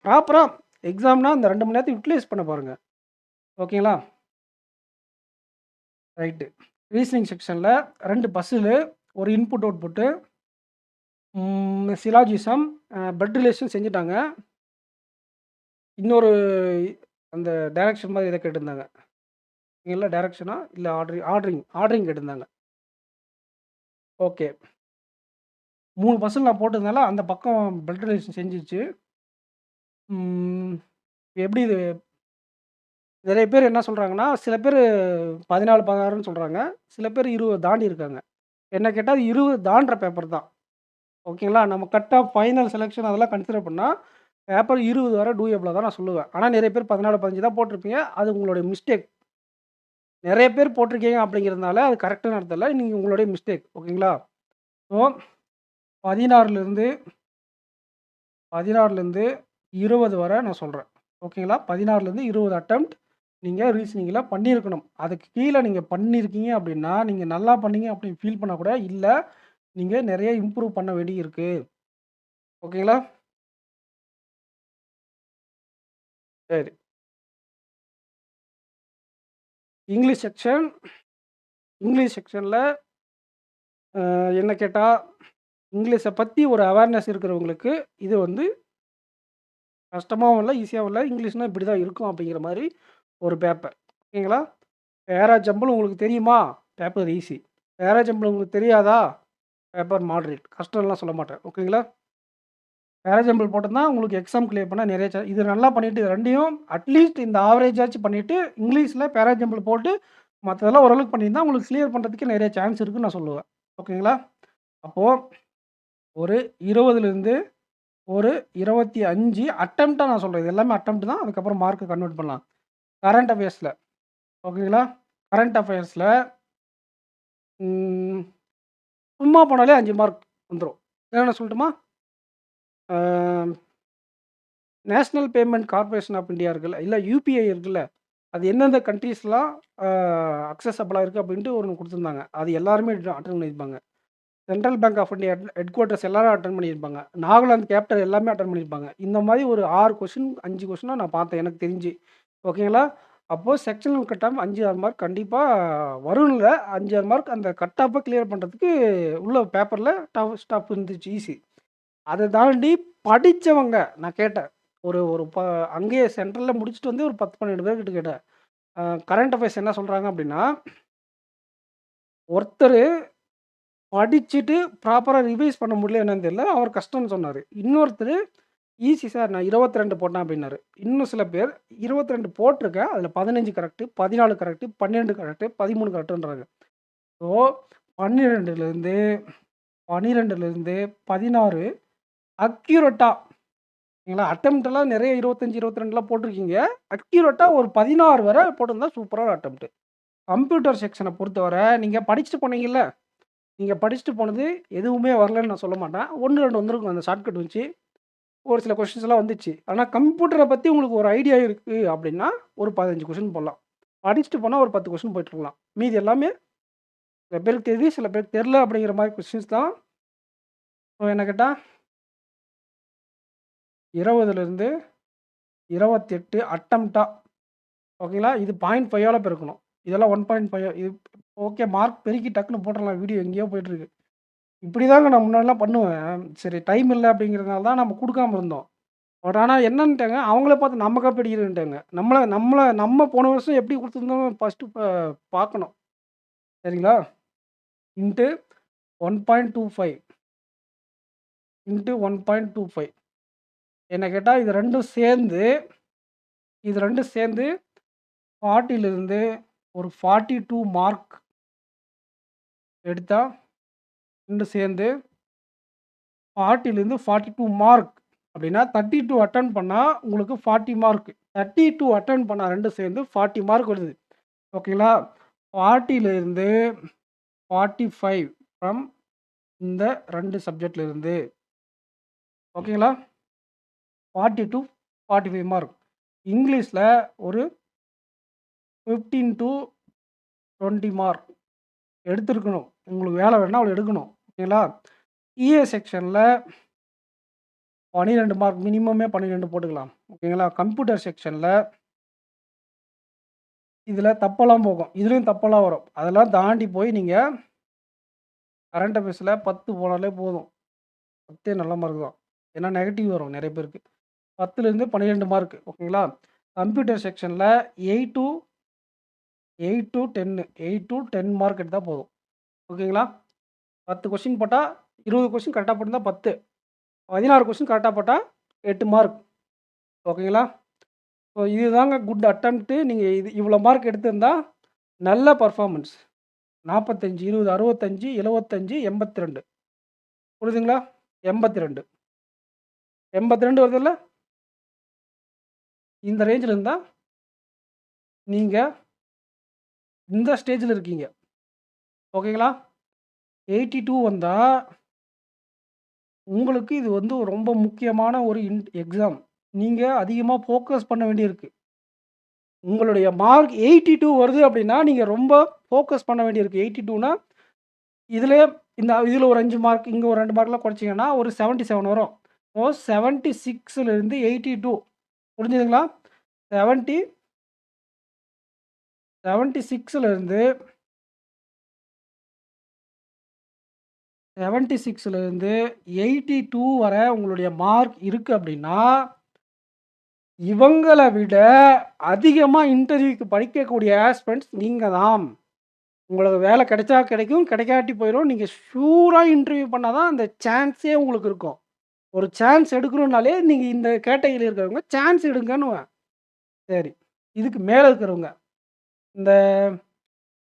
ப்ராப்பரா எக்ஸாம்னா அந்த 2 மணி நேரத்த யுட்டிலைஸ் பண்ண பாருங்க. ஓகேங்களா? ரைட்டு. ரீசனிங் செக்ஷன்ல 2 பசிலு, ஒரு input, output, syllogism, blood relation செஞ்சுட்டாங்க. இன்னொரு அந்த டைரக்ஷன் மாரி ஏதோ கேட்டிருந்தாங்க. இல்ல டைரக்ஷனா? இல்ல ஆர்டரிங் கேட்டிருந்தாங்க. ஓகே. 3 பர்சன்ட் நான் போட்டதுனால, அந்த பக்கம் பிளட் ரிலேஷன் செஞ்சுருச்சு. ம். எப்படி இது நெறைய பேர் என்ன சொல்றாங்கன்னா, சில பேரு 14, 16ன்னு சொல்றாங்க. சில பேர் 20 தாண்டி இருக்காங்க. என்ன கேட்டா, அது 20 தாண்டுற பேப்பர் தான். ஓகேங்களா? நம்ம கட் ஆஃப் ஃபைனல் செலக்ஷன் அதெல்லாம் கன்சிடர் பண்ணா, பேப்பர் 20 வர டூயபிளா தான் நான் சொல்லுவேன். ஆனா நெறைய பேர் 14, 15 தான் போட்டிருப்பீங்க. அது உங்களுடைய மிஸ்டேக். நெறைய பேர் போட்டிருக்கீங்க அப்படிங்கிறதுனால, அது கரெக்ட்டுன்னு அர்த்தம் இல்ல. நீங்க உங்களுடைய மிஸ்டேக். ஓகேங்களா? ஸோ 16லிருந்து 16லேருந்து 20 வர நான் சொல்றேன். ஓகேங்களா? 16லேருந்து 20 அட்டெம்ப்ட் நீங்க ரீசனிங்ல பண்ணியிருக்கணும். அதுக்கு கீழ நீங்க பண்ணியிருக்கீங்க அப்டின்னா, நீங்க நல்லா பண்ணீங்க அப்டின்னு ஃபீல் பண்ணா கூட, இல்ல நீங்க நெறைய இம்ப்ரூவ் பண்ண வேண்டி இருக்கு. ஓகேங்களா? சரி. இங்கிலீஷ் செக்ஷன் இங்கிலீஷ் செக்ஷன்ல என்ன கேட்டா, இங்கிலீஷ பத்தி ஒரு அவேர்னஸ் இருக்கிறவங்களுக்கு, இது வந்து கஷ்டமாவும் இல்ல, ஈஸியாவும் இல்ல. இங்கிலீஷ்னா இப்டி தான் இருக்கும் அப்டிங்கிற மாரி ஒரு பேப்பர். ஓகேங்களா? பேரா ஜம்பிள் உங்களுக்கு தெரியுமா? Paper easy. பேரா ஜம்பிள் உங்களுக்கு தெரியாதா? Paper moderate. கஷ்டம்லாம் சொல்ல மாட்டேன். ஓகேங்களா? பேரா ஜம்பிள் போட்டோம்னா உங்களுக்கு எக்ஸாம் கிளியர் பண்ண நெறைய இது நல்லா பண்ணிட்டு இது 2யும் அட்லீஸ்ட் இந்த ஆவரேஜாச்சும் பண்ணிட்டு, இங்கிலீஷ்ல பேரா ஜம்பிள் போட்டு மத்ததெல்லாம் ஓரளவுக்கு பண்ணியிருந்தா உங்களுக்கு கிளியர் பண்றதுக்கு நெறைய சான்ஸ் இருக்குன்னு நான் சொல்லுவேன். ஓகேங்களா? அப்போ ஒரு 20லிருந்து ஒரு 25 அட்டெம்ப்ட்டா நான் சொல்றேன். இது எல்லாமே அட்டெம்ப்ட் தான். அதுக்கப்புறம் மார்க் கன்வெர்ட் பண்ணலாம். கரண்ட் அஃபேர்ஸ்ல. ஓகேங்களா? கரண்ட் அஃபேர்ஸ்ல ம் சும்மா போனாலே 5 மார்க் வந்துரும். என்னென்ன சொல்லட்டுமா? ஆ National Payment Corporation of India இருக்குல்ல, இல்ல யுபிஐ இருக்குல்ல, அது எந்தெந்த கண்ட்ரீஸ்லாம் ஆ அக்சஸபிளா இருக்கு அப்டின்ட்டு ஒண்ணு குடுத்துருந்தாங்க. அது எல்லாருமே அட்டெண்ட் பண்ணியிருப்பாங்க. Central bank of India headquarters எல்லாரும் அட்டெண்ட் பண்ணியிருப்பாங்க. நாகாலாந்து கேபிட்டல் எல்லாமே அட்டெண்ட் பண்ணியிருப்பாங்க. இந்த மாரி ஒரு 6 கொஸ்டின், 5 கொஸ்டினா நான் பார்த்தேன் எனக்கு தெரிஞ்சு. ஓகேங்களா? அப்போ செக்ஷனல் கட் ஆஃப் 5, 6 மார்க் கண்டிப்பா வரும்ல. 5, 6 மார்க் அந்த கட் ஆஃப்ப கிளியர் பண்றதுக்கு உள்ள பேப்பர்ல ஸ்டஃப் இருந்துச்சு ஈஸி. அத தாண்டி படிச்சவங்க நான் கேட்டேன். ஒரு ஒரு அங்கேயே சென்ட்ரல்ல முடிச்சுட்டு வந்து ஒரு 10, 12 பேர்கிட்ட கேட்டேன். கரண்ட் அஃபேர்ஸ் என்ன சொல்றாங்க அப்டின்னா, ஒருத்தரு படிச்சுட்டு ப்ராப்பரா ரிவைஸ் பண்ண முடியல என்னன்னு தெரியல. அவர் கஷ்டம்னு சொன்னாரு. இன்னொருத்தரு ஈஸி சார் நான் 22 போட்டேன் அப்டின்னாரு. இன்னும் சில பேர் 22 போட்டிருக்கேன். அதில 15 கரெக்ட், 14 கரெக்ட், 12 கரெக்ட், 13 கரெக்ட்ன்றாங்க. ஸோ 12லேருந்து 12லேருந்து 16 அக்யூரேட்டா சரிங்களா? அட்டெம்ப்ட்லாம் நெறைய 25, 22லாம் போட்டிருக்கீங்க. அக்யூரேட்டா ஒரு 16 வர போட்டிருந்தா சூப்பரான அட்டெம்ப்ட். கம்ப்யூட்டர் செக்ஷன பொறுத்தவர நீங்க படிச்சுட்டு போனீங்கல்ல, நீங்க படிச்சுட்டு போனது எதுவுமே வரலன்னு நான் சொல்ல மாட்டேன். 1, 2 வந்திருக்கும் அந்த ஷார்ட்கட் வச்சு. ஒரு சில கொஸ்டின்ஸ்லாம் வந்துச்சு. ஆனா கம்ப்யூட்டர பத்தி உங்களுக்கு ஒரு ஐடியா இருக்கு அப்டின்னா, ஒரு 15 கொஸ்டின் போடலாம். படிச்சுட்டு போனா ஒரு 10 கொஸ்டின் போட்டுருக்கலாம். மீதி எல்லாமே சில பேருக்கு தெரியுது, சில பேருக்கு தெரியல அப்டிங்கிற மாரி கொஸ்டின்ஸ் தான். ஸோ என்ன கேட்டா 20லிருந்து 28 அட்டெம்ப்ட்டா ஓகேங்களா? இது 0.5ஆல பெருக்கணும். இதெல்லாம் 1.5 இது ஓகே மார்க் பெருக்கி டக்குனு போட்டுறலாம். வீடியோ எங்கேயோ போயிட்டுருக்கு. இப்படிதாங்க நான் முன்னாடிலாம் பண்ணுவேன். சரி டைம் இல்ல அப்படிங்கிறதுனால தான் நம்ம குடுக்காம இருந்தோம். பட் ஆனா என்னன்ட்டாங்க, அவங்கள பார்த்து நம்ம காப்பி அடிக்கிறேன்ட்டாங்க. நம்மள நம்மள நம்ம போன வருஷம் எப்படி குடுத்துருந்தோம் ஃபர்ஸ்ட்டு பார்க்கணும். சரிங்களா? இன்ட்டு 1.25 இன்ட்டு 1.25 என்ன கேட்டா இது 2ம் சேர்ந்து 40லிருந்து ஒரு 42 மார்க் எடுத்தா 2 சேர்ந்து 40லேருந்து 42 மார்க் அப்படின்னா 32 அட்டெண்ட் பண்ணா உங்களுக்கு 40 மார்க். 32 அட்டெண்ட் பண்ண 2 சேர்ந்து 40 மார்க் வருது. ஓகேங்களா? 40லேருந்து 45 ஃப்ரம் இந்த 2 சப்ஜெக்ட்ல இருந்து. ஓகேங்களா? 40 to 45 மார்க். இங்கிலீஷ்ல ஒரு 15 to 20 மார்க் எடுத்திருக்கணும். உங்களுக்கு வேலை வேணும்னா அவ்வளோ எடுக்கணும். ஓகேங்களா? EA செக்ஷன்ல 12 மார்க் மினிமமே 12 போட்டுக்கலாம். ஓகேங்களா? கம்ப்யூட்டர் செக்ஷன்ல இதில தப்பெல்லாம் போகும். இதுலயும் தப்பெல்லாம் வரும். அதெல்லாம் தாண்டி போய் நீங்க கரண்ட் அஃபேர்ஸ்ல 10 போனாலே போதும். 10 நல்ல மார்க் தான். ஏன்னா நெகட்டிவ் வரும் நெறைய பேருக்கு. 10லேருந்து 12 மார்க். ஓகேங்களா? கம்ப்யூட்டர் செக்ஷன்ல 8 to 10 மார்க் எடுத்தா போதும். ஓகேங்களா? 10 கொஸ்டின் போட்டா 20 கொஸ்டின் கரெக்ட்டா போட்டிருந்தா 10. 16 கொஸ்டின் கரெக்ட்டா போட்டா 8 மார்க். ஓகேங்களா? ஸோ இதுதாங்க குட் அட்டெம்ப்ட். நீங்க இவ்வளோ மார்க் எடுத்திருந்தா நல்ல பெர்ஃபார்மன்ஸ். 45, 20, 65, 75, 82. புரியுதுங்களா? 82. 82 வருதுல்ல? இந்த ரேஞ்சில இருந்தா நீங்க இந்த ஸ்டேஜ்ல இருக்கீங்க. ஓகேங்களா? 82 வந்தா உங்களுக்கு இது வந்து ரொம்ப முக்கியமான ஒரு எக்ஸாம். நீங்க அதிகமா ஃபோக்கஸ் பண்ண வேண்டியிருக்கு. உங்களுடைய மார்க் 82 வருது அப்படின்னா, நீங்க ரொம்ப ஃபோக்கஸ் பண்ண வேண்டியிருக்கு. 82னா இதிலயே இதில ஒரு 5 மார்க், இங்க ஒரு 2 மார்க்லாம் குறைச்சீங்கன்னா, ஒரு 77 வரும். ஸோ 76லேருந்து 82 புரிஞ்சுதுங்களா? 76லேருந்து 82 வரை உங்களுடைய மார்க் இருக்கு அப்படின்னா, இவங்கள விட அதிகமா இன்டர்வியூக்கு படிக்கக்கூடிய ஆஸ்பிரண்ட்ஸ் நீங்க தான். உங்களுக்கு வேலை கிடைச்சா கிடைக்கும், கிடைக்காட்டி போயிரும். நீங்க ஷூரா இன்டர்வியூ பண்ணா தான் அந்த சான்ஸே உங்களுக்கு இருக்கும். ஒரு சான்ஸ் எடுக்கணும்னாலே நீங்க இந்த கேட்டகரியில இருக்கிறவங்க சான்ஸ் எடுங்கன்னுவேன். சரி. இதுக்கு மேல இருக்கிறவங்க, இந்த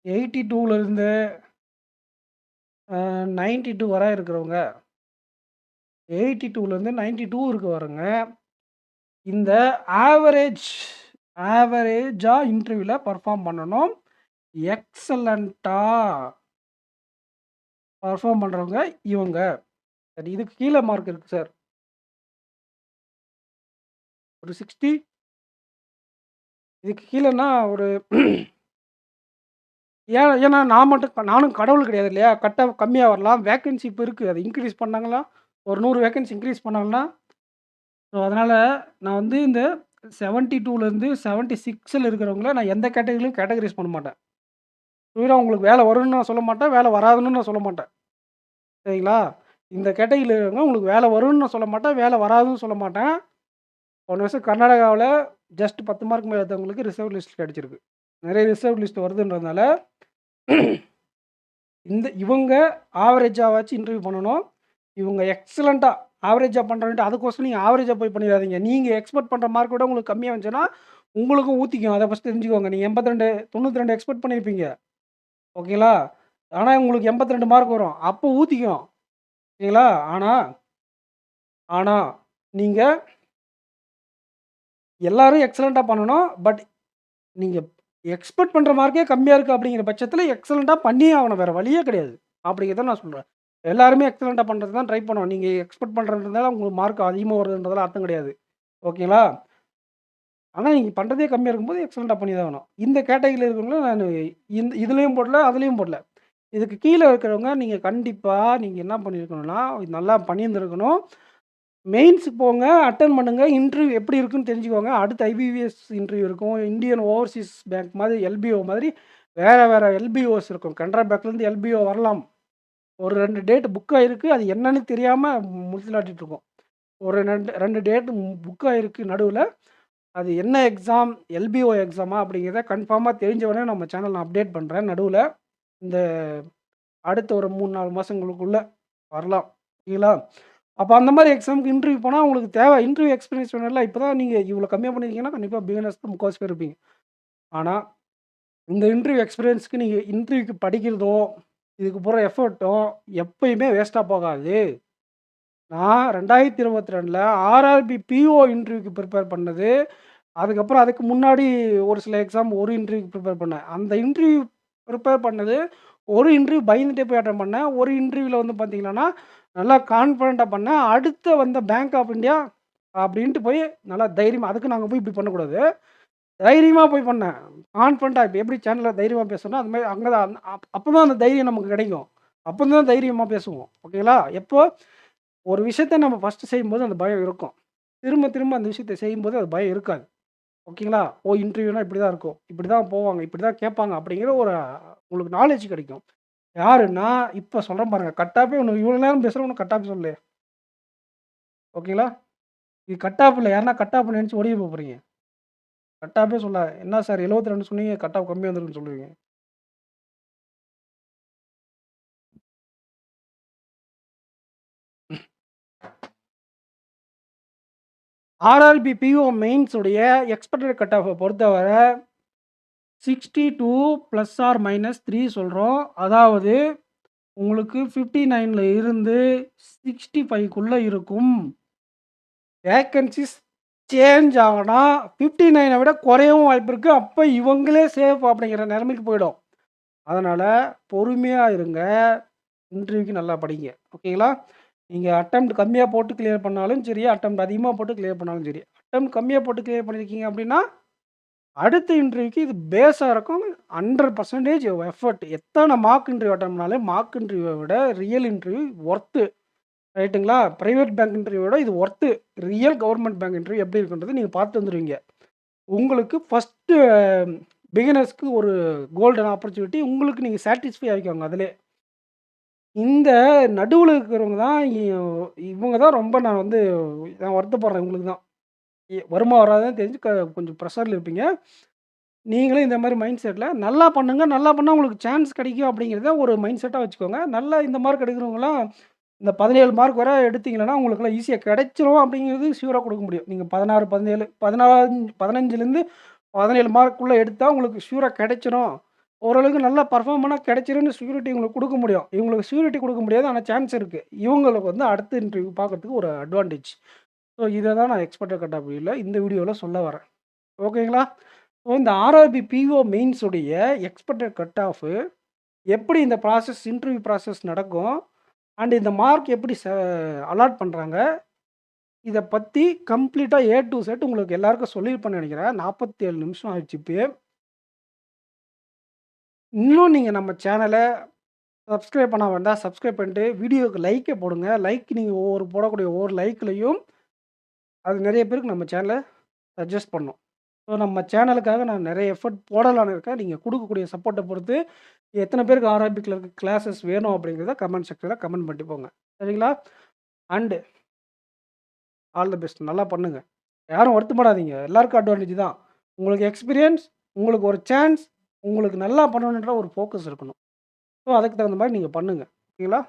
82லேருந்து 92 வரை இருக்கிறவங்க, 82லேருந்து 92 இருக்க வரவங்க, இந்த ஆவரேஜா இன்டர்வியூல பெர்ஃபார்ம் பண்ணணும். எக்ஸலன்ட்டா பெர்ஃபார்ம் பண்றவங்க இவங்க. சரி, இதுக்கு கீழ மார்க் இருக்கு சார். ஒரு 60. இதுக்கு கீழன்னா ஒரு ஏன்னா நானும் கடவுள் கிடையாது இல்லையா? கம்மியா வரலாம். வேக்கன்சி இப்ப இருக்கு. அது இன்கிரீஸ் பண்ணாங்களா? ஒரு 100 வேக்கன்சி இன்கிரீஸ் பண்ணாங்கன்னா, ஸோ அதனால நான் வந்து இந்த 72லேருந்து 76ல இருக்கிறவங்கள நான் எந்த கேட்டகரியிலும் கேட்டகரைஸ் பண்ண மாட்டேன். சூரா உங்களுக்கு வேலை வரும்னு நான் சொல்ல மாட்டேன். வேலை வராதுன்னு நான் சொல்ல மாட்டேன். சரிங்களா? இந்த கேட்டகரியில இருக்கிறவங்க உங்களுக்கு வேலை வரும்னு நான் சொல்ல மாட்டேன். வேலை வராதுன்னு சொல்ல மாட்டேன். போன வருஷம் கர்நாடகாவுல ஜஸ்ட் 10 மார்க் மேல எடுத்தவங்களுக்கு ரிசர்வ் லிஸ்ட் கிடைச்சிருக்கு. நிறைய ரிசர்வ் லிஸ்ட் வருதுன்றதுனால இவங்க ஆவரேஜாவாச்சும் இன்டர்வியூ பண்ணணும். இவங்க எக்ஸலன்ட்டா ஆவரேஜா பண்றேன்ட்டு அதுக்கோசரம் நீங்க ஆவரேஜா போய் பண்ணிடாதீங்க. நீங்க எக்ஸ்பெக்ட் பண்ற மார்க்க விட உங்களுக்கு கம்மியா வந்துச்சுன்னா, உங்களுக்கும் ஊத்திக்கும். அத ஃபர்ஸ்ட் தெரிஞ்சுக்கோங்க. நீங்க 82, 92 எக்ஸ்பெக்ட் பண்ணியிருப்பீங்க. ஓகேங்களா? ஆனா உங்களுக்கு 82 மார்க் வரும். அப்போ ஊத்திக்கும். ஓகேங்களா? ஆனா ஆனா நீங்க எல்லாரும் எக்ஸலன்ட்டா பண்ணணும். பட் நீங்க எக்ஸ்பெக்ட் பண்ற மார்க்கே கம்மியா இருக்கு அப்படிங்கிற பட்சத்தில எக்ஸலன்ட்டா பண்ணியே ஆகணும். வேற வழியே கிடையாது. அப்படிங்கிறத நான் சொல்றேன். எல்லாருமே எக்ஸலன்ட்டா பண்றதுக்கு தான் ட்ரை பண்ணுவோம். நீங்க எக்ஸ்பெக்ட் பண்றதுனால உங்களுக்கு மார்க் அதிகமா வருதுன்றதெல்லாம் அர்த்தம் கிடையாது. ஓகேங்களா? ஆனா நீங்க பண்றதே கம்மியா இருக்கும்போது எக்ஸலன்ட்டா பண்ணி தான் ஆகணும். இந்த கேட்டகரில இருக்கிறவங்கள நானு இதுலயும் போடல, அதுலயும் போடல. இதுக்கு கீழ இருக்கிறவங்க நீங்க கண்டிப்பா நீங்க என்ன பண்ணியிருக்கணும்னா, நல்லா பண்ணியிருந்திருக்கணும். மெயின்ஸுக்கு போங்க, அட்டெண்ட் பண்ணுங்க. இன்டர்வியூ எப்படி இருக்குன்னு தெரிஞ்சுக்கோங்க. அடுத்து ஐபிபிஎஸ் இன்டர்வியூ இருக்கும். இந்தியன் ஓவர்சீஸ் பேங்க் மாதிரி, எல்பிஓ மாதிரி வேற எல்பிஓஸ் இருக்கும். கனரா பேங்க்லேருந்து எல்பிஓ வரலாம். ஒரு 2 டேட் புக் ஆயிருக்கு. அது என்னன்னு தெரியாம முழிச்சுலாட்டிட்டு இருக்கோம். ஒரு 2 டேட் புக் ஆயிருக்கு நடுவுல. அது என்ன எக்ஸாம்? எல்பிஓ எக்ஸாமா? அப்படிங்கிறத கன்ஃபார்மா தெரிஞ்ச உடனே நம்ம சேனல் நான் அப்டேட் பண்றேன். நடுவுல இந்த அடுத்த ஒரு 3, 4 மாசங்களுக்குள்ள வரலாம். சரிங்களா? அப்ப அந்த மாரி எக்ஸாம்க்கு இன்டர்வியூ போனா உங்களுக்கு தேவை. இன்டர்வியூ எக்ஸ்பீரியன்ஸ் வேணும்ல. இப்ப தான் நீங்க இவ்வளோ கம்மியா பண்ணியிருக்கீங்கன்னா, கண்டிப்பா பிகினர்ஸ் தான் முக்காவாசி பேர் இருப்பீங்க. ஆனா, இந்த இன்டர்வியூ எக்ஸ்பீரியன்ஸ்க்கு நீங்க இன்டர்வியூக்கு படிக்கிறதும், இதுக்கு போடுற எஃபோர்ட்டும் எப்பயுமே வேஸ்ட்டா போகாது. நான் 2022ல ஆர்ஆர்பி பிஓ இன்டர்வியூக்கு ப்ரிப்பேர் பண்ணது. அதுக்கப்புறம் அதுக்கு முன்னாடி ஒரு சில எக்ஸாம் ஒரு இன்டர்வியூக்கு ப்ரிப்பேர் பண்ணேன். அந்த இன்டர்வியூ ப்ரிப்பேர் பண்ணது, ஒரு இன்டர்வியூ பயந்துட்டே போய் அட்டெண்ட் பண்ணேன். ஒரு இன்டர்வியூல வந்து பார்த்தீங்கன்னா, நல்லா கான்ஃபிடென்ட்டா பண்ணேன். அடுத்து வந்த பேங்க் ஆஃப் இந்தியா அப்படின்ட்டு போய் நல்லா தைரியமா அதுக்கு நாங்க போய் இப்படி பண்ணக்கூடாது. தைரியமா போய் பண்ணேன். கான்ஃபிடென்ட்டா இப்ப எப்படி சேனல்ல தைரியமா பேசுறனோ, அது மாரி அங்க தான் அப்பதான் அந்த தைரியம் நமக்கு கிடைக்கும். அப்பதான் தைரியமா பேசுவோம். ஓகேங்களா? எப்போ ஒரு விஷயத்த நம்ம ஃபர்ஸ்ட்டு செய்யும்போது அந்த பயம் இருக்கும். திரும்ப திரும்ப அந்த விஷயத்த செய்யும்போது அது பயம் இருக்காது. ஓகேங்களா? ஓ! இன்டர்வியூனா இப்படி தான் இருக்கும். இப்படி தான் போவாங்க. இப்படி தான் கேட்பாங்க. அப்படிங்கிற ஒரு உங்களுக்கு நாலேட்ஜ் கிடைக்கும். யாருன்னா, இப்ப சொல்றேன் பாருங்க. கட் ஆஃபே உனக்கு இவ்வளோ நேரம் பேசுறேன் உனக்கு கட் ஆஃப் சொல்லலையே. ஓகேங்களா? இது கட் ஆஃப் இல்ல. யாருன்னா கட் ஆஃப்ன்னு நெனச்சு ஓடியே போறீங்க. கட் ஆஃபே சொல்லாத. என்ன சார் 72 சொன்னீங்க கட் ஆஃப் கம்மியா வந்திருக்குன்னு சொல்லுவீங்க. ஆர்ஆர்பி பிஓ மெயின்ஸ் உடைய எக்ஸ்பெக்டட் கட் ஆஃப பொறுத்தவர 62 பிளஸ் ஆர் மைனஸ் 3 சொல்றோம். அதாவது உங்களுக்கு 59ல இருந்து 65க்குள்ள இருக்கும். வேக்கன்ஸீஸ் சேஞ்ச் ஆகுனா 59 விட குறையவும் வாய்ப்பு இருக்கு. அப்ப இவங்களே சேஃப் அப்படிங்கிற நிலைமைக்கு போயிடும். அதனால பொறுமையா இருங்க. இன்டர்வியூக்கு நல்லா படிங்க. ஓகேங்களா? நீங்க அட்டெம்ப்ட் கம்மியா போட்டு கிளியர் பண்ணாலும் சரி, அட்டெம்ப்ட் அதிகமா போட்டு கிளியர் பண்ணாலும் சரி. அட்டெம்ப்ட் கம்மியா போட்டு கிளியர் பண்ணியிருக்கீங்க அப்படின்னா, அடுத்த இன்டர்வியூக்கு இது பேஸா இருக்கும். 100% எஃபோர்ட். எத்தன மார்க் இன்டர்வியூ அட்டெம்ப்ட் பண்ணாலும் மார்க் இன்டர்வியூவ விட ரியல் இன்டர்வியூ ஒர்த்து. ரைட்டுங்களா? பிரைவேட் பேங்க் இன்டர்வியூ விட இது worth. Real government bank interview எப்படி இருக்குன்றத நீங்க பார்த்துட்டு வந்துருவீங்க. உங்களுக்கு ஃபர்ஸ்ட்டு பிகினர்ஸ்க்கு ஒரு கோல்டன் ஆப்பர்ச்சுனிட்டி. உங்களுக்கு நீங்க சாட்டிஸ்ஃபை ஆயிக்கோங்க அதிலே. இந்த நடுவுல இருக்கிறவங்க தான் இவங்க தான் ரொம்ப நான் வருத்தப்படுறேன் இவங்களுக்கு தான். வருமா வராதான்னு தெரிஞ்சு கொஞ்சம் ப்ரெஷர்ல இருப்பீங்க. நீங்களும் இந்த மாரி மைண்ட் செட்ல நல்லா பண்ணுங்க. நல்லா பண்ணா உங்களுக்கு சான்ஸ் கிடைக்கும் அப்படிங்கிறத ஒரு மைண்ட் செட்டா வச்சுக்கோங்க. நல்லா இந்த மார்க் எடுக்கிறவங்கலாம் இந்த 17 மார்க் வர எடுத்தீங்கன்னா, உங்களுக்கெல்லாம் ஈஸியா கிடைச்சிரும் அப்படிங்கிறது ஷூரா குடுக்க முடியும். நீங்க 16, 17 15லேருந்து 17 மார்க்குள்ள எடுத்தா உங்களுக்கு ஷூரா கிடைச்சிரும். ஓரளவுக்கு நல்லா பெர்ஃபார்ம் பண்ணா கிடைச்சிரும்னு ஷூரிட்டி உங்களுக்கு குடுக்க முடியும். இவங்களுக்கு ஷூரிட்டி குடுக்க முடியாது. ஆனா சான்ஸ் இருக்கு. இவங்களுக்கு வந்து அடுத்த இன்டர்வியூ பார்க்கறதுக்கு ஒரு அட்வான்டேஜ். ஸோ இத தான் நான் எக்ஸ்பெக்டட் கட் ஆஃப் இந்த வீடியோல சொல்ல வரேன். ஓகேங்களா? ஸோ இந்த ஆர்ஆர்பி பிஓ மெயின்ஸ் உடைய எக்ஸ்பெக்டட் கட் ஆஃப் எப்படி இந்த ப்ராசஸ் இன்டர்வியூ ப்ராசஸ் நடக்கும்? அண்ட் இந்த மார்க் எப்படி அலாட் பண்றாங்க? இத பத்தி கம்ப்ளீட்டா ஏ டூ இசட் உங்களுக்கு எல்லாருக்கும் சொல்லியிருப்பேன்னு நெனைக்கிறேன். 47 நிமிஷம் ஆயிடுச்சு இப்பயே. இன்னும் நீங்க நம்ம சேனல சப்ஸ்கிரைப் பண்ணாம இருந்தா, சப்ஸ்கிரைப் பண்ணிட்டு வீடியோக்கு லைக்க போடுங்க. லைக் நீங்க போடக்கூடிய ஒவ்வொரு லைக்லயும் அது நெறைய பேருக்கு நம்ம சேனல சஜெஸ்ட் பண்ணும். ஸோ நம்ம சேனலுக்காக நான் நெறைய எஃபோர்ட் போடலான்னு இருக்கேன். நீங்க குடுக்கக்கூடிய சப்போர்ட்ட பொறுத்து எத்தன பேருக்கு ஆர்ஆர்பி கிளாஸஸ் வேணும் அப்படிங்கிறத கமெண்ட் செக்ஷன்ல கமெண்ட் பண்ணிட்டு போங்க. சரிங்களா? And all the best. நல்லா பண்ணுங்க. யாரும் வருத்தப்படாதீங்க. எல்லாருக்கும் அட்வான்டேஜ் தான். உங்களுக்கு எக்ஸ்பீரியன்ஸ், உங்களுக்கு ஒரு சான்ஸ், உங்களுக்கு நல்லா பண்ணணுன்ற ஒரு ஃபோக்கஸ் இருக்கணும். ஸோ அதுக்கு தகுந்த மாரி நீங்க பண்ணுங்க. ஓகேங்களா?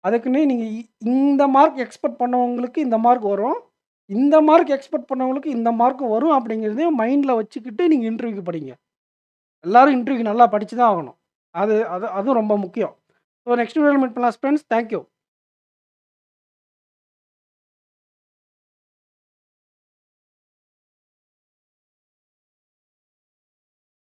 அதுக்குன்னே நீங்க இந்த மார்க் எக்ஸ்பெக்ட் பண்ணவங்களுக்கு இந்த மார்க் வரும். இந்த மார்க் எக்ஸ்பெக்ட் பண்ணவங்களுக்கு இந்த மார்க் வரும் அப்படிங்கிறதையும் மைண்ட்ல வச்சுக்கிட்டு நீங்க இன்டர்வியூக்கு படிங்க. எல்லாரும் இன்டர்வியூக்கு நல்லா படிச்சு தான் ஆகணும். அது அது அதுவும் ரொம்ப முக்கியம். ஸோ நெக்ஸ்ட் வீடியோல மீட் பண்ணலாம் ஃபிரெண்ட்ஸ். Thank you.